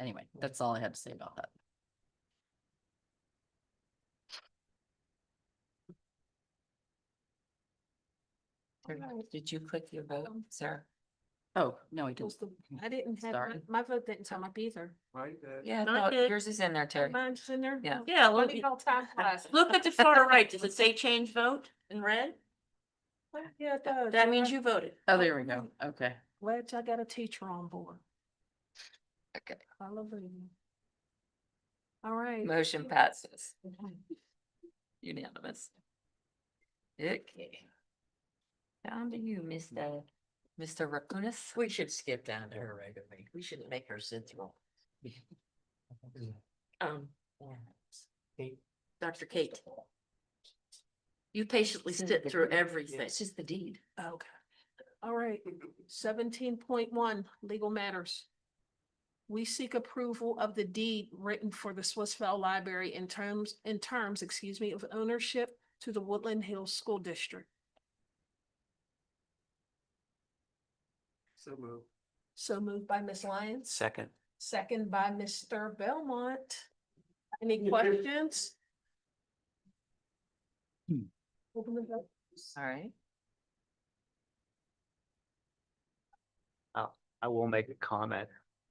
K: Anyway, that's all I had to say about that.
H: Did you click your vote, Sarah?
K: Oh, no, I didn't.
A: I didn't have,
K: Sorry.
A: my vote didn't come up either.
U: Right there.
H: Yeah,
A: Mine
H: no,
A: did.
H: yours is in there, Terry.
A: Mine's in there?
H: Yeah.
A: Oh,
H: Yeah,
A: let
H: look,
A: me go time flies.
H: look at the far right. Does it say change vote in red?
A: Yeah, it does.
H: That means you voted.
K: Oh, there we go. Okay.
A: Glad I got a teacher on board.
H: Okay.
A: Hallelujah. All right.
H: Motion passes. Unanimous. Okay. Down to you, Mr. Rakunas. We should skip down to her regularly. We shouldn't make her sit through. Dr. Kate. You patiently sit through everything. It's just the deed.
A: Okay. All right. 17.1 legal matters. We seek approval of the deed written for the Swissvale Library in terms, of ownership to the Woodland Hills School District.
U: So moved.
A: So moved by Ms. Lyons.
H: Second.
A: Second by Mr. Belmont. Any questions? Open the vote.
H: All right.
I: I will make a comment.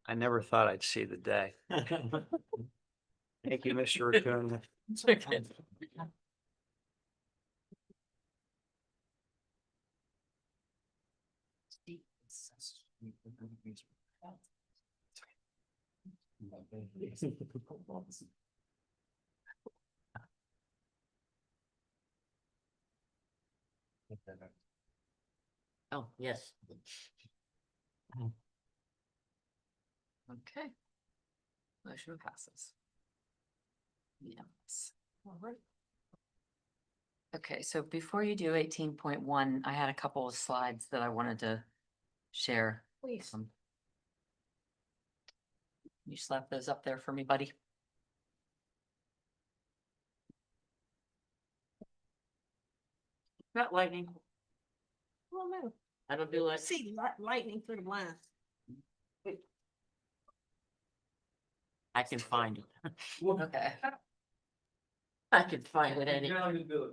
I: I never thought I'd see the day. Thank you, Mr. Raccoon.
H: Oh, yes. Okay. Motion passes. Yes.
A: All right.
H: Okay, so before you do 18.1, I had a couple of slides that I wanted to share.
A: Please.
K: You slap those up there for me, buddy.
F: Got lightning.
A: Well, no,
F: I don't do like.
A: see lightning through the blinds.
F: I can find it.
K: Okay.
F: I can find it any.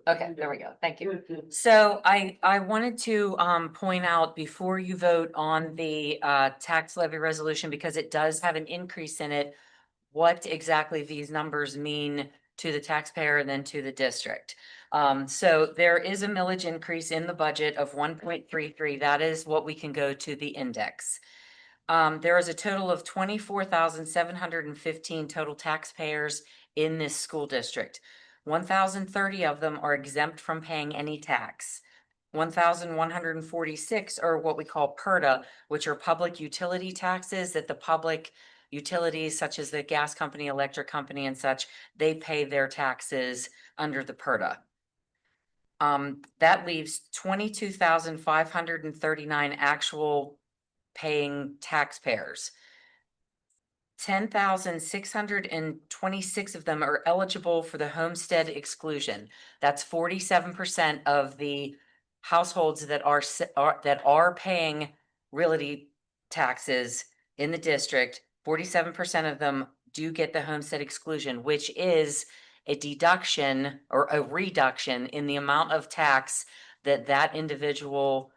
K: Okay, there we go. Thank you. So I wanted to point out before you vote on the tax levy resolution, because it does have an increase in it, what exactly these numbers mean to the taxpayer and then to the district. So there is a millage increase in the budget of 1.33. That is what we can go to the index. There is a total of 24,715 total taxpayers in this school district. 1,030 of them are exempt from paying any tax. 1,146 are what we call PERTA, which are public utility taxes that the public utilities such as the gas company, electric company and such, they pay their taxes under the PERTA. That leaves 22,539 actual paying taxpayers. 10,626 of them are eligible for the homestead exclusion. That's 47% of the households that are paying realty taxes in the district. 47% of them do get the homestead exclusion, which is a deduction or a reduction in the amount of tax that that individual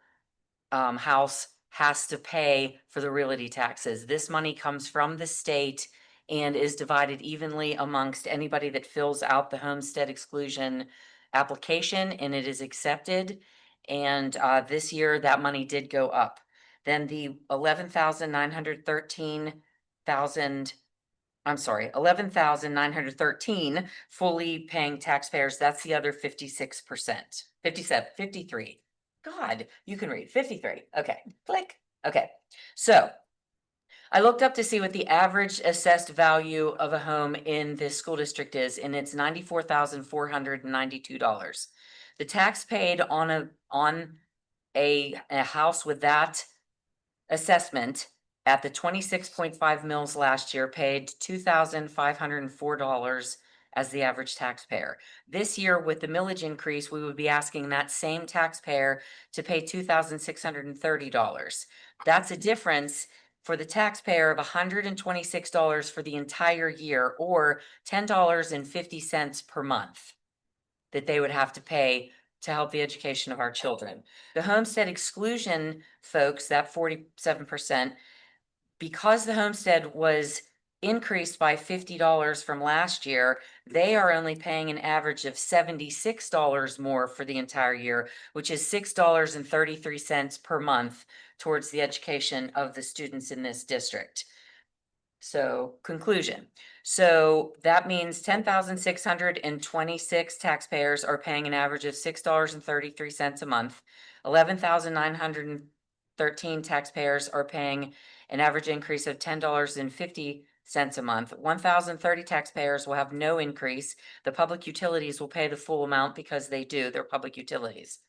K: house has to pay for the realty taxes. This money comes from the state and is divided evenly amongst anybody that fills out the homestead exclusion application, and it is accepted. And this year that money did go up. Then the 11,913 fully paying taxpayers, that's the other 56%, 57, 53. God, you can read 53. Okay, click. Okay, so I looked up to see what the average assessed value of a home in this school district is, and it's $94,492. The tax paid on a house with that assessment at the 26.5 mils last year paid $2,504 as the average taxpayer. This year, with the millage increase, we would be asking that same taxpayer to pay $2,630. That's a difference for the taxpayer of $126 for the entire year, or $10.50 per month that they would have to pay to help the education of our children. The homestead exclusion folks, that 47%, because the homestead was increased by $50 from last year, they are only paying an average of $76 more for the entire year, which is $6.33 per month towards the education of the students in this district. So conclusion. So that means 10,626 taxpayers are paying an average of $6.33 a month. 11,913 taxpayers are paying an average increase of $10.50 a month. 1,030 taxpayers will have no increase. The public utilities will pay the full amount because they do, they're public utilities.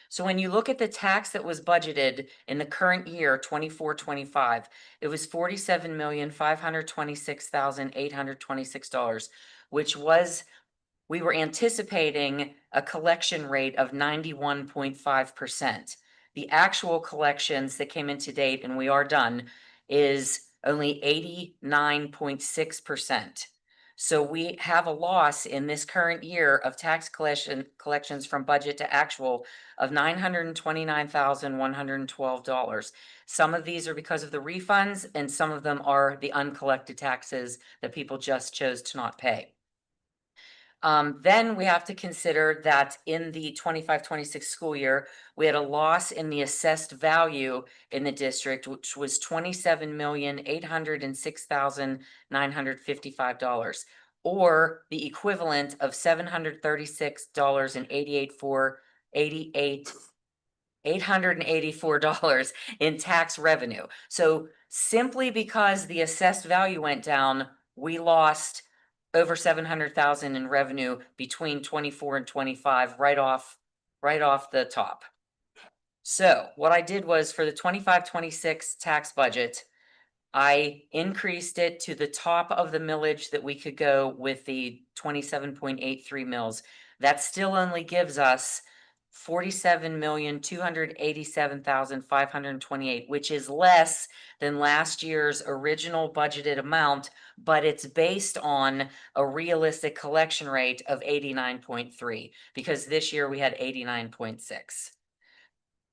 K: So when you look at the tax that was budgeted in the current year, 24-25, it was $47,526,826, which was, we were anticipating a collection rate of 91.5%. The actual collections that came in to date, and we are done, is only 89.6%. So we have a loss in this current year of tax collections from budget to actual of $929,112. Some of these are because of the refunds, and some of them are the uncollected taxes that people just chose to not pay. Then we have to consider that in the 25-26 school year, we had a loss in the assessed value in the district, which was $27,806,955, or the equivalent of $884 in tax revenue. So simply because the assessed value went down, we lost over 700,000 in revenue between 24 and 25 right off the top. So what I did was for the 25-26 tax budget,
L: I increased it to the top of the millage that we could go with the 27.83 mils. That still only gives us 47,287,528, which is less than last year's original budgeted amount, but it's based on a realistic collection rate of 89.3, because this year we had 89.6.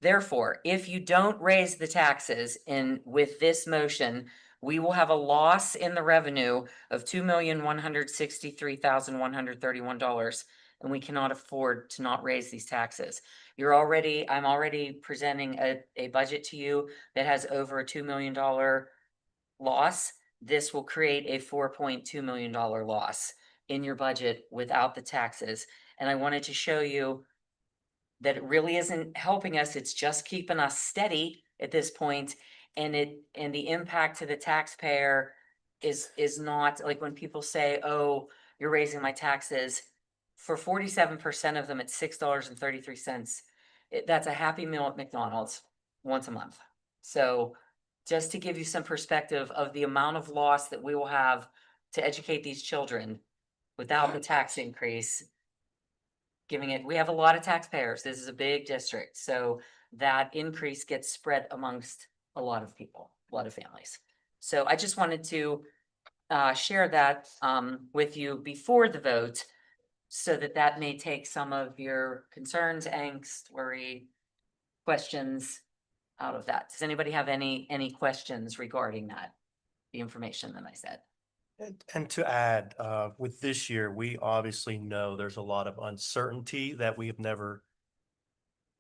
L: Therefore, if you don't raise the taxes with this motion, we will have a loss in the revenue of $2,163,131, and we cannot afford to not raise these taxes. I'm already presenting a budget to you that has over a $2 million loss. This will create a $4.2 million loss in your budget without the taxes. And I wanted to show you that it really isn't helping us. It's just keeping us steady at this point. And the impact to the taxpayer is not like when people say, oh, you're raising my taxes. For 47% of them, it's $6.33. That's a Happy Meal at McDonald's once a month. So just to give you some perspective of the amount of loss that we will have to educate these children without the tax increase, we have a lot of taxpayers. This is a big district. So that increase gets spread amongst a lot of people, a lot of families. So I just wanted to share that with you before the vote, so that may take some of your concerns, angst, worry, questions out of that. Does anybody have any questions regarding that, the information that I said?
B: And to add, with this year, we obviously know there's a lot of uncertainty that we have never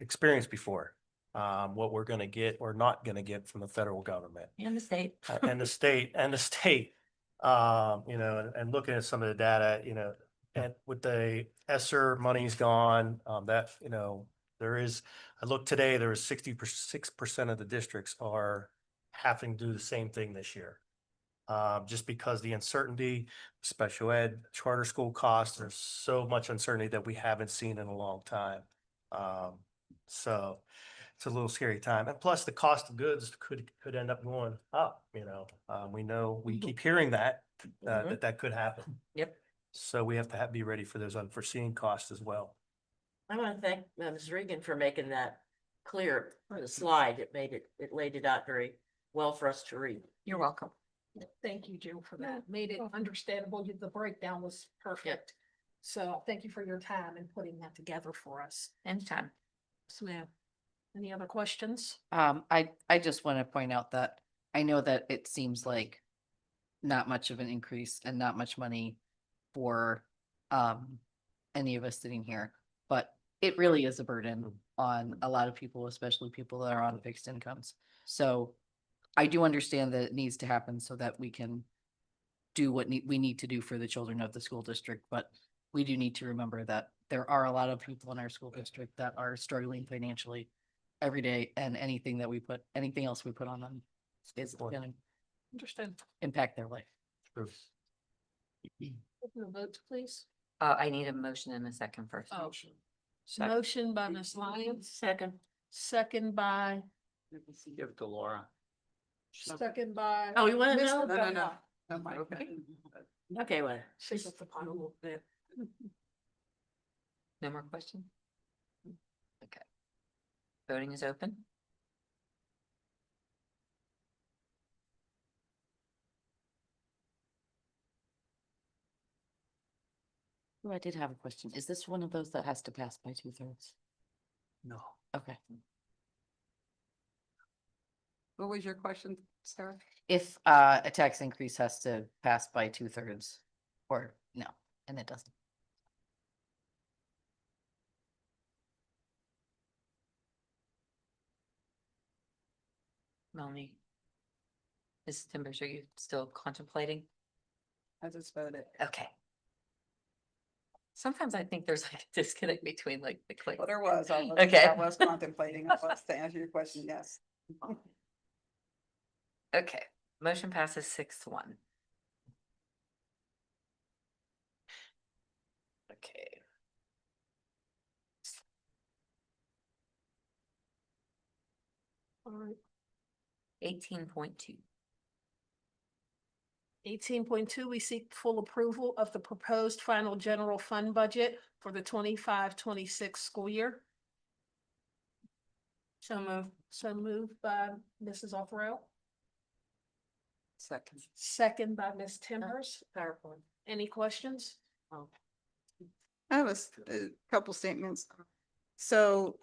B: experienced before. What we're gonna get or not gonna get from the federal government.
L: And the state.
B: And the state, and looking at some of the data, and with the ESSER money's gone, I looked today, there was 66% of the districts are having to do the same thing this year. Just because the uncertainty, special ed, charter school costs, there's so much uncertainty that we haven't seen in a long time. So it's a little scary time. And plus the cost of goods could end up going up, we keep hearing that could happen.
F: Yep.
B: So we have to be ready for those unforeseen costs as well.
F: I want to thank Ms. Regan for making that clear for the slide. It laid it out very well for us to read.
L: You're welcome.
A: Thank you, Jill, for that. Made it understandable. The breakdown was perfect. So thank you for your time and putting that together for us.
L: Anytime.
A: So, ma'am, any other questions?
K: I just want to point out that I know that it seems like not much of an increase and not much money for any of us sitting here, but it really is a burden on a lot of people, especially people that are on fixed incomes. So I do understand that it needs to happen so that we can do what we need to do for the children of the school district, but we do need to remember that there are a lot of people in our school district that are struggling financially every day, and anything else we put on them is gonna
A: Understand.
K: impact their life.
B: True.
A: Open the vote, please.
L: I need a motion in a second first.
A: Oh, motion by Ms. Lyons, second by,
I: Give it to Laura.
A: second by.
F: Oh, you want to
A: Mr.
F: know?
A: Bella.
F: Okay. Okay, well.
A: Shake up the pot a little bit.
L: No more questions? Okay. Voting is open.
K: Oh, I did have a question. Is this one of those that has to pass by 2/3?
B: No.
K: Okay.
C: What was your question, Sarah?
K: If a tax increase has to pass by 2/3 or no, and it doesn't.
L: Melanie. Mrs. Timbers, are you still contemplating?
C: I just voted.
L: Okay. Sometimes I think there's like a disconnect between like the click.
C: Well, there was, I was,
L: Okay.
C: I was contemplating, I was to answer your question, yes.
L: Okay, motion passes 6-1. Okay.
A: All right.
L: 18.2.
A: 18.2, we seek full approval of the proposed final general fund budget for the 25-26 school year.
F: So move.
A: So moved by Mrs. Alfarell,
K: Second.
A: second by Ms. Timbers.
F: PowerPoint.
A: Any questions?
C: I have a couple statements. So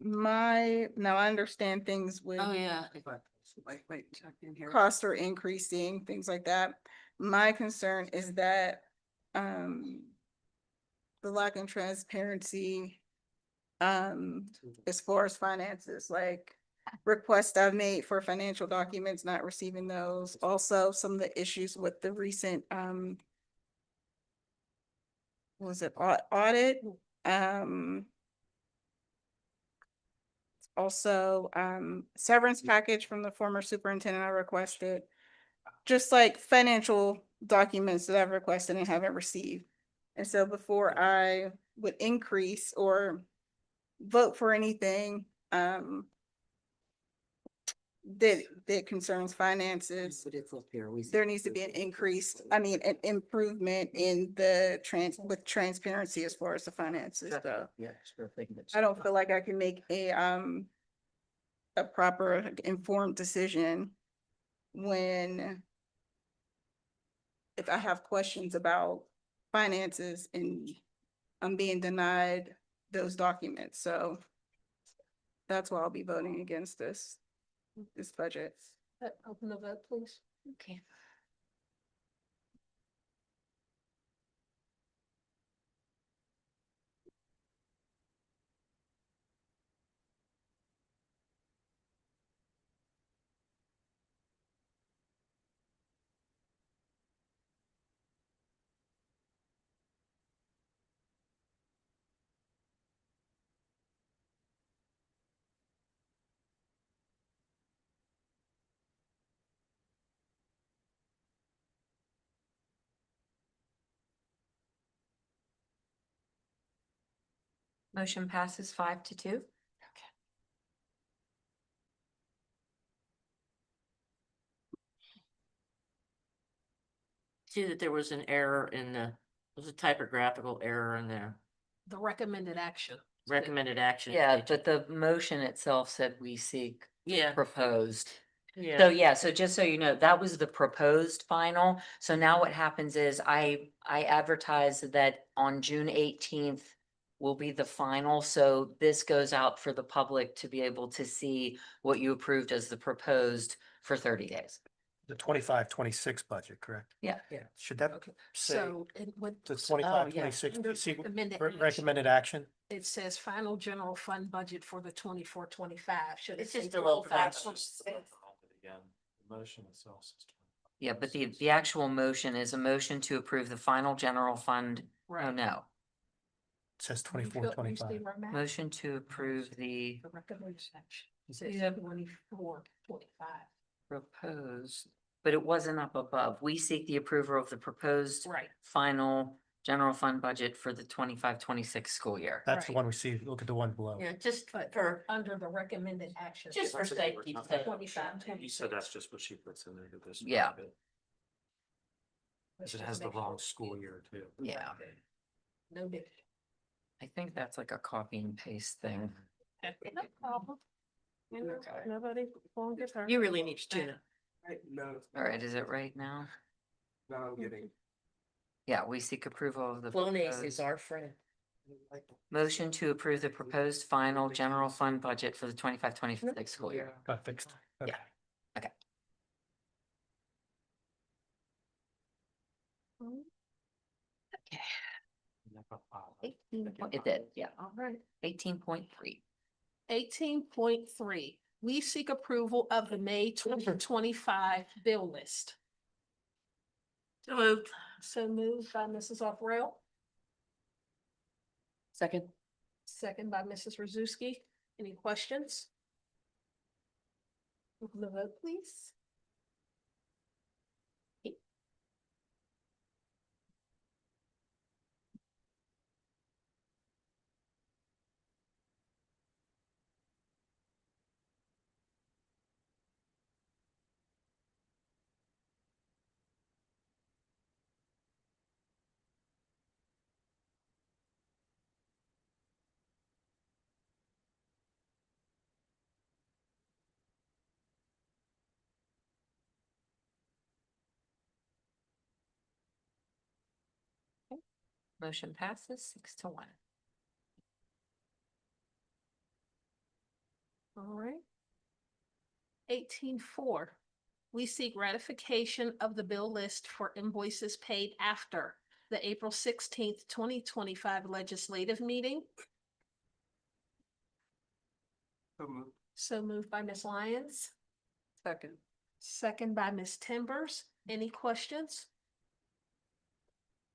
C: now I understand things with.
F: Oh, yeah.
C: Wait, costs are increasing, things like that. My concern is that, the lack of transparency, as far as finances, like requests I've made for financial documents, not receiving those. Also, some of the issues with the recent, was it audit? Also, severance package from the former superintendent I requested. Just like financial documents that I've requested and haven't received. And so before I would increase or vote for anything, that concerns finances, there needs to be an increase, an improvement in the with transparency as far as the finances go. I don't feel like I can make a proper informed decision when if I have questions about finances and I'm being denied those documents. So that's why I'll be voting against this budget.
A: Open the vote, please.
F: Okay.
L: Motion passes 5-2.
F: See that there was an error in there's a typographical error in there.
A: The recommended action.
F: Recommended action.
L: Yeah, but the motion itself said we seek
F: Yeah.
L: proposed. So
F: Yeah.
L: yeah, so just so you know, that was the proposed final. So now what happens is I advertised that on June 18th will be the final. So this goes out for the public to be able to see what you approved as the proposed for 30 days.
B: The 25-26 budget, correct?
L: Yeah.
B: Yeah. Should that say
A: So it would.
B: the
A: so,
B: 25-26
A: under
B: see-
A: recommended
B: recommended action?
A: It says final general fund budget for the 24-25. Should it
F: It's
A: say
F: just a little
A: 25,
F: fast.
A: 26?
B: Again, the motion itself says
L: Yeah, but the actual motion is a motion to approve the final general fund. Oh,
A: Right.
L: no.
B: It says
A: You feel- you
B: 24-25.
A: see where I'm at?
L: Motion to approve the
A: The recommended action. It says
L: Yeah.
A: 24-25.
L: proposed, but it wasn't up above. We seek the approval of the proposed
A: Right.
L: final general fund budget for the 25-26 school year.
B: That's the
A: Right.
B: one we see. Look at the one below.
F: Yeah, just
A: But
F: for,
A: under the recommended action.
F: just for safety's sake.
A: 25,
B: You said that's just what she puts in there to this.
L: Yeah.
B: Because it has the wrong school year too.
L: Yeah,
A: No big.
L: I think that's like a copy and paste thing.
A: No problem. You know,
L: Okay.
A: nobody won't get hurt.
F: You really need to tune it.
U: No.
L: All right, is it right now?
U: No, I'm getting.
L: Yeah, we seek approval of the
F: Flonase is
L: proposed-
F: our friend.
L: motion to approve the proposed final general fund budget for the 25-26 school year.
B: Got fixed.
L: Yeah. Okay. It did, yeah.
A: All right.
L: 18.3.
A: 18.3, we seek approval of the May 2025 bill list.
F: So moved.
A: So moved by Mrs. Alfarell,
K: Second.
A: second by Mrs. Rozuski. Any questions? Open the vote, please.
L: Motion passes 6-1.
A: All right. 18-4. We seek ratification of the bill list for invoices paid after the April 16th, 2025 legislative meeting.
U: So moved.
A: So moved by Ms. Lyons,
C: Second.
A: second by Ms. Timbers. Any questions?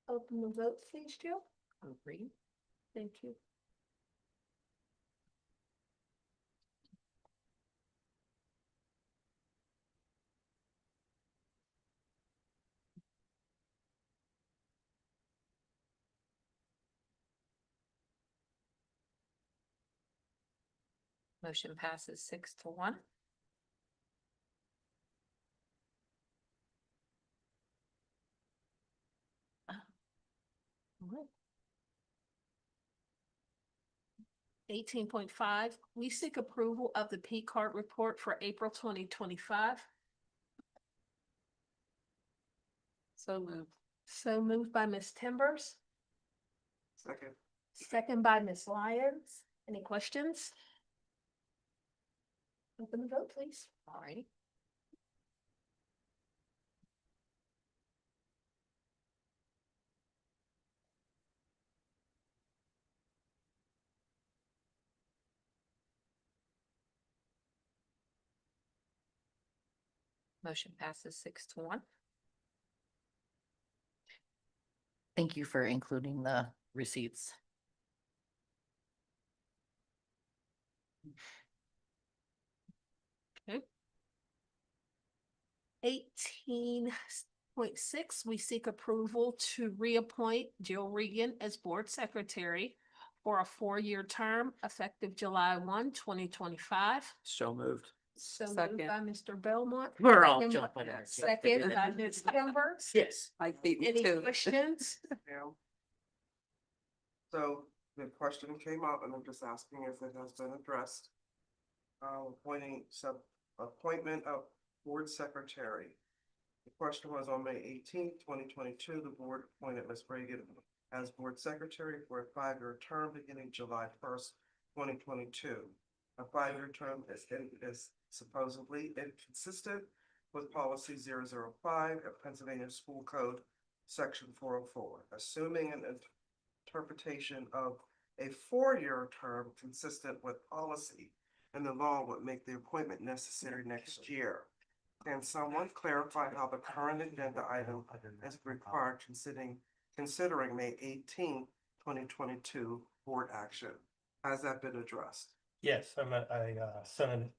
A: Open the vote, please, Jill.
L: Agree.
A: Thank you.
L: Motion passes 6-1.
A: All right. 18.5, we seek approval of the P card report for April 2025.
C: So moved.
A: So moved by Ms. Timbers,
U: Second.
A: second by Ms. Lyons. Any questions? Open the vote, please.
L: All righty. Motion passes 6-1.
K: Thank you for including the receipts.
A: Okay. 18.6, we seek approval to reappoint Jill Regan as board secretary for a 4-year term effective July 1, 2025.
I: So moved.
A: So moved
C: Second.
A: by Mr. Belmont.
L: We're all
A: second by-
L: jumping at it.
A: Second by Ms. Timbers.
L: Yes.
C: I beat me
A: Any
C: too.
A: questions?
U: Yeah. So the question came up and I'm just asking if it has been addressed. Appointment of board secretary. The question was on May 18th, 2022, the board appointed Ms. Reagan as board secretary for a 5-year term beginning July 1st, 2022. A 5-year term is supposedly inconsistent with policy 005 of Pennsylvania School Code, section 404, assuming an interpretation of a 4-year term consistent with policy, and the law would make the appointment necessary next year. Can someone clarify how the current agenda item is required considering May 18th, 2022 board action? Has that been addressed?
B: Yes, I sent an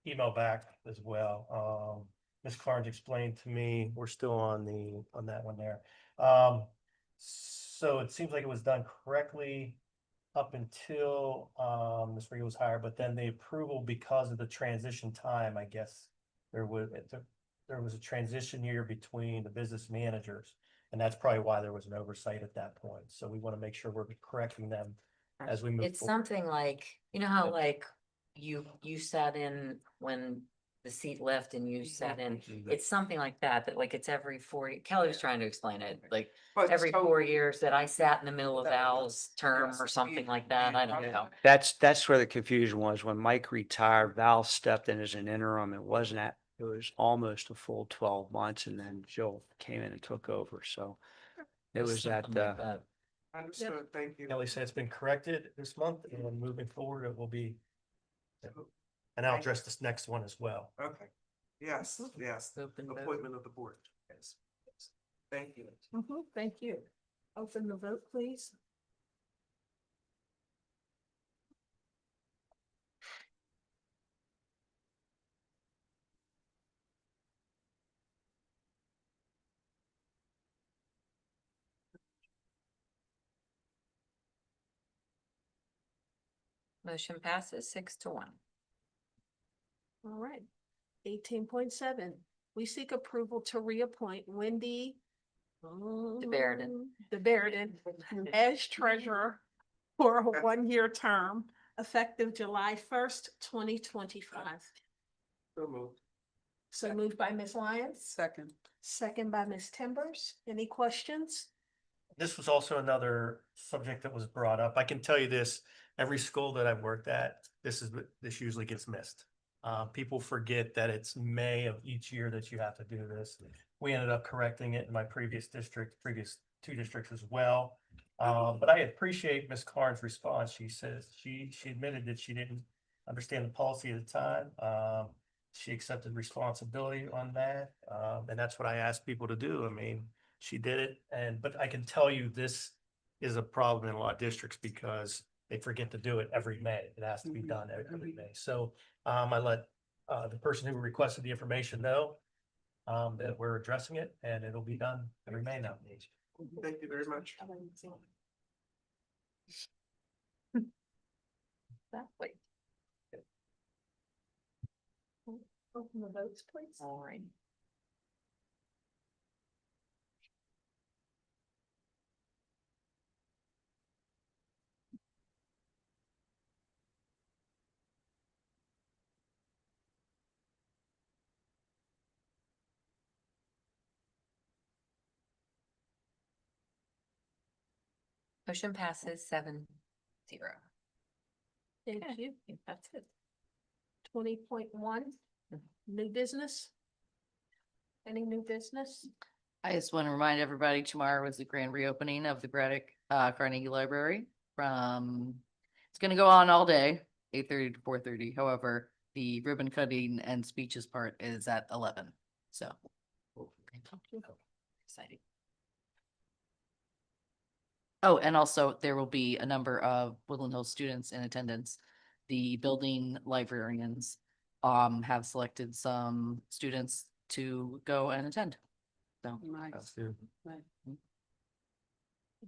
B: email back as well. Ms. Carnes explained to me, we're still on that one there. So it seems like it was done correctly up until Ms. Regan was hired, but then the approval, because of the transition time, I guess there was a transition year between the business managers, and that's probably why there was an oversight at that point. So we want to make sure we're correcting them as we move
L: It's
B: forward.
L: something like, you know how like you sat in when the seat left and you sat in, it's something like that like it's every 4 years. Kelly was trying to explain it, like
U: But
L: every
U: so-
L: 4 years that I sat in the middle of Al's term or something like that. I don't know.
I: That's where the confusion was. When Mike retired, Val stepped in as an interim. It was almost a full 12 months, and then Jill came in and took over. So it was that,
L: Something like that.
U: Understood, thank you.
B: Kelly said it's been corrected this month, and then moving forward, it will be. And I'll address this next one as well.
U: Okay, yes,
L: Open vote.
U: appointment of the board, yes. Thank you.
A: Thank you. Open the vote, please.
L: Motion passes 6-1.
A: All right. 18.7, we seek approval to reappoint Wendy
L: DeBarden.
A: DeBarden as treasurer for a 1-year term effective July 1st, 2025.
U: So moved.
A: So moved by Ms. Lyons,
C: Second.
A: second by Ms. Timbers. Any questions?
B: this was also another subject that was brought up. I can tell you this, every school that I've worked at, this usually gets missed. People forget that it's May of each year that you have to do this. We ended up correcting it in my previous previous 2 districts as well. But I appreciate Ms. Carnes' response. She says she admitted that she didn't understand the policy at the time. She accepted responsibility on that. And that's what I asked people to do. I mean, she did it. But I can tell you this is a problem in a lot of districts because they forget to do it every May. It has to be done every May. So I let the person who requested the information know that we're addressing it and it'll be done every May now.
U: Thank you very much.
A: Exactly. Open the votes, please.
F: All right.
L: Motion passes 7-0.
A: Thank you. That's it. 20.1, new business? Any new business?
K: I just want to remind everybody, tomorrow is the grand reopening of the Carnegie Library it's gonna go on all day, 8:30 to 4:30. However, the ribbon cutting and speeches part is at 11. So. Exciting. Oh, and also there will be a number of Woodland Hills students in attendance. The building librarians have selected some students to go and attend. So.
B: That's good.
A: All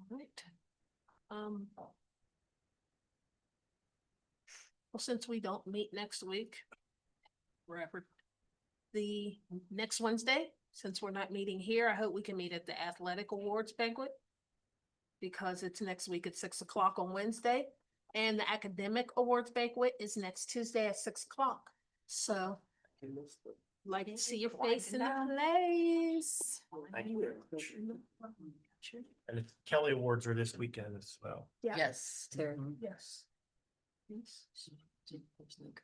A: right. Well, since we don't meet next week, wherever, the next Wednesday, since we're not meeting here, I hope we can meet at the athletic awards banquet. Because it's next week at 6 o'clock on Wednesday, and the academic awards banquet is next Tuesday at 6 o'clock. So, like to see your face in the place.
B: Thank you very much. And the Kelly Awards are this weekend as well.
A: Yeah.
K: Yes.
A: Yes. Yes.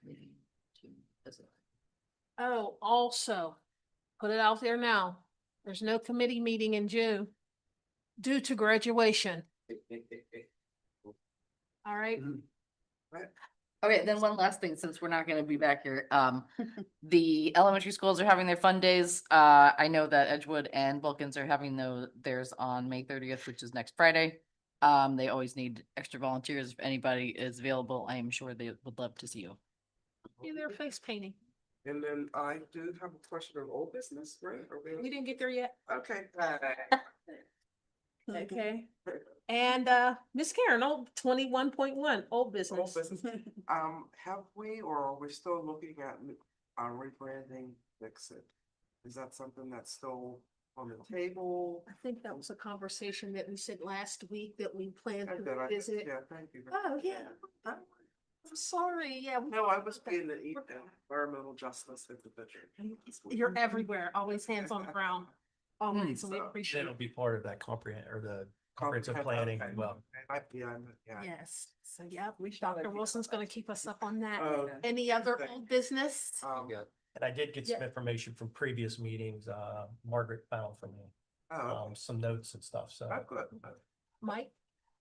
K: Committee
A: Oh, also, put it out there now. There's no committee meeting in June due to graduation. All right.
K: Okay, then one last thing, since we're not gonna be back here, the elementary schools are having their fun days. I know that Edgewood and Vulcans are having theirs on May 30th, which is next Friday. They always need extra volunteers. If anybody is available, I am sure they would love to see you.
A: Yeah, they're face painting.
U: And then I do have a question of old business, right?
A: We didn't get there yet.
U: Okay.
A: Okay. And Miss Karen, old 21.1, old business.
U: Old business. Have we, or are we still looking at rebranding Vixit? Is that something that's still on the table?
A: I think that was a conversation that we said last week that we planned
U: And
A: to
U: then
A: visit.
U: Yeah, thank you.
A: Oh, yeah. I'm sorry, yeah.
U: No, I was being the environmental justice individual.
A: You're everywhere, always hands on the ground. Always, and we appreciate
B: It'll
A: it.
B: be part of that comprehensive planning as well.
U: Yeah.
A: Yes, so yeah, Dr. Wilson's gonna keep us up on that.
U: Oh.
A: Any other old business?
B: And I did get some
A: Yeah.
B: information from previous meetings, Margaret found for me,
U: Oh,
B: some notes and stuff, so.
U: good.
A: Mike?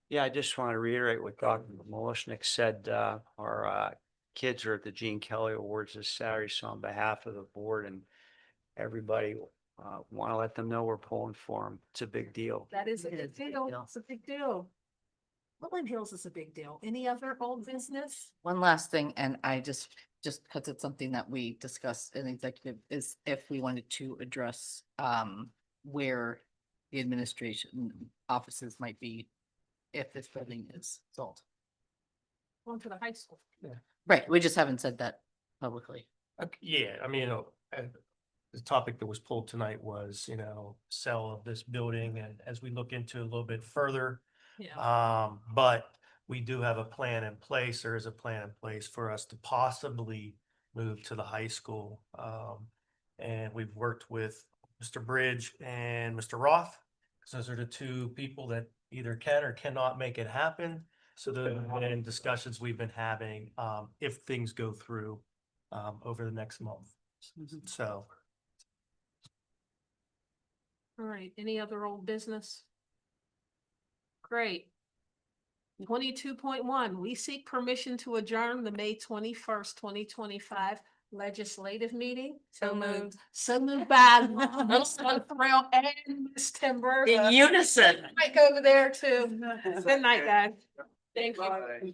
I: Yeah, I just want to reiterate what Dr. Molishnik said. Our kids are at the Gene Kelly Awards this Saturday, so on behalf of the board and everybody, want to let them know we're pulling for them. It's a big deal.
A: That is a
K: It
A: big
K: is a big
A: deal.
K: deal.
A: It's a big deal. Woodland Hills is a big deal. Any other old business?
K: One last thing, and I just because it's something that we discussed in executive, is if we wanted to address where the administration offices might be if this building is sold.
A: Going to the high school.
K: Right, we just haven't said that publicly.
B: Yeah, I mean, the topic that was pulled tonight was, sale of this building, and as we look into a little bit further, but we do have a plan in place. There is a plan in place for us to possibly move to the high school. And we've worked with Mr. Bridge and Mr. Roth, because those are the two people that either can or cannot make it happen. So those have been discussions we've been having, if things go through, over the next month. So.
A: All right, any other old business? Great. 22.1, we seek permission to adjourn the May 21st, 2025 legislative meeting.
Q: So moved.
A: So moved by Ms. Thrill and Ms. Timber.
F: In unison.
A: Mike over there too. Good night, guys. Thank you.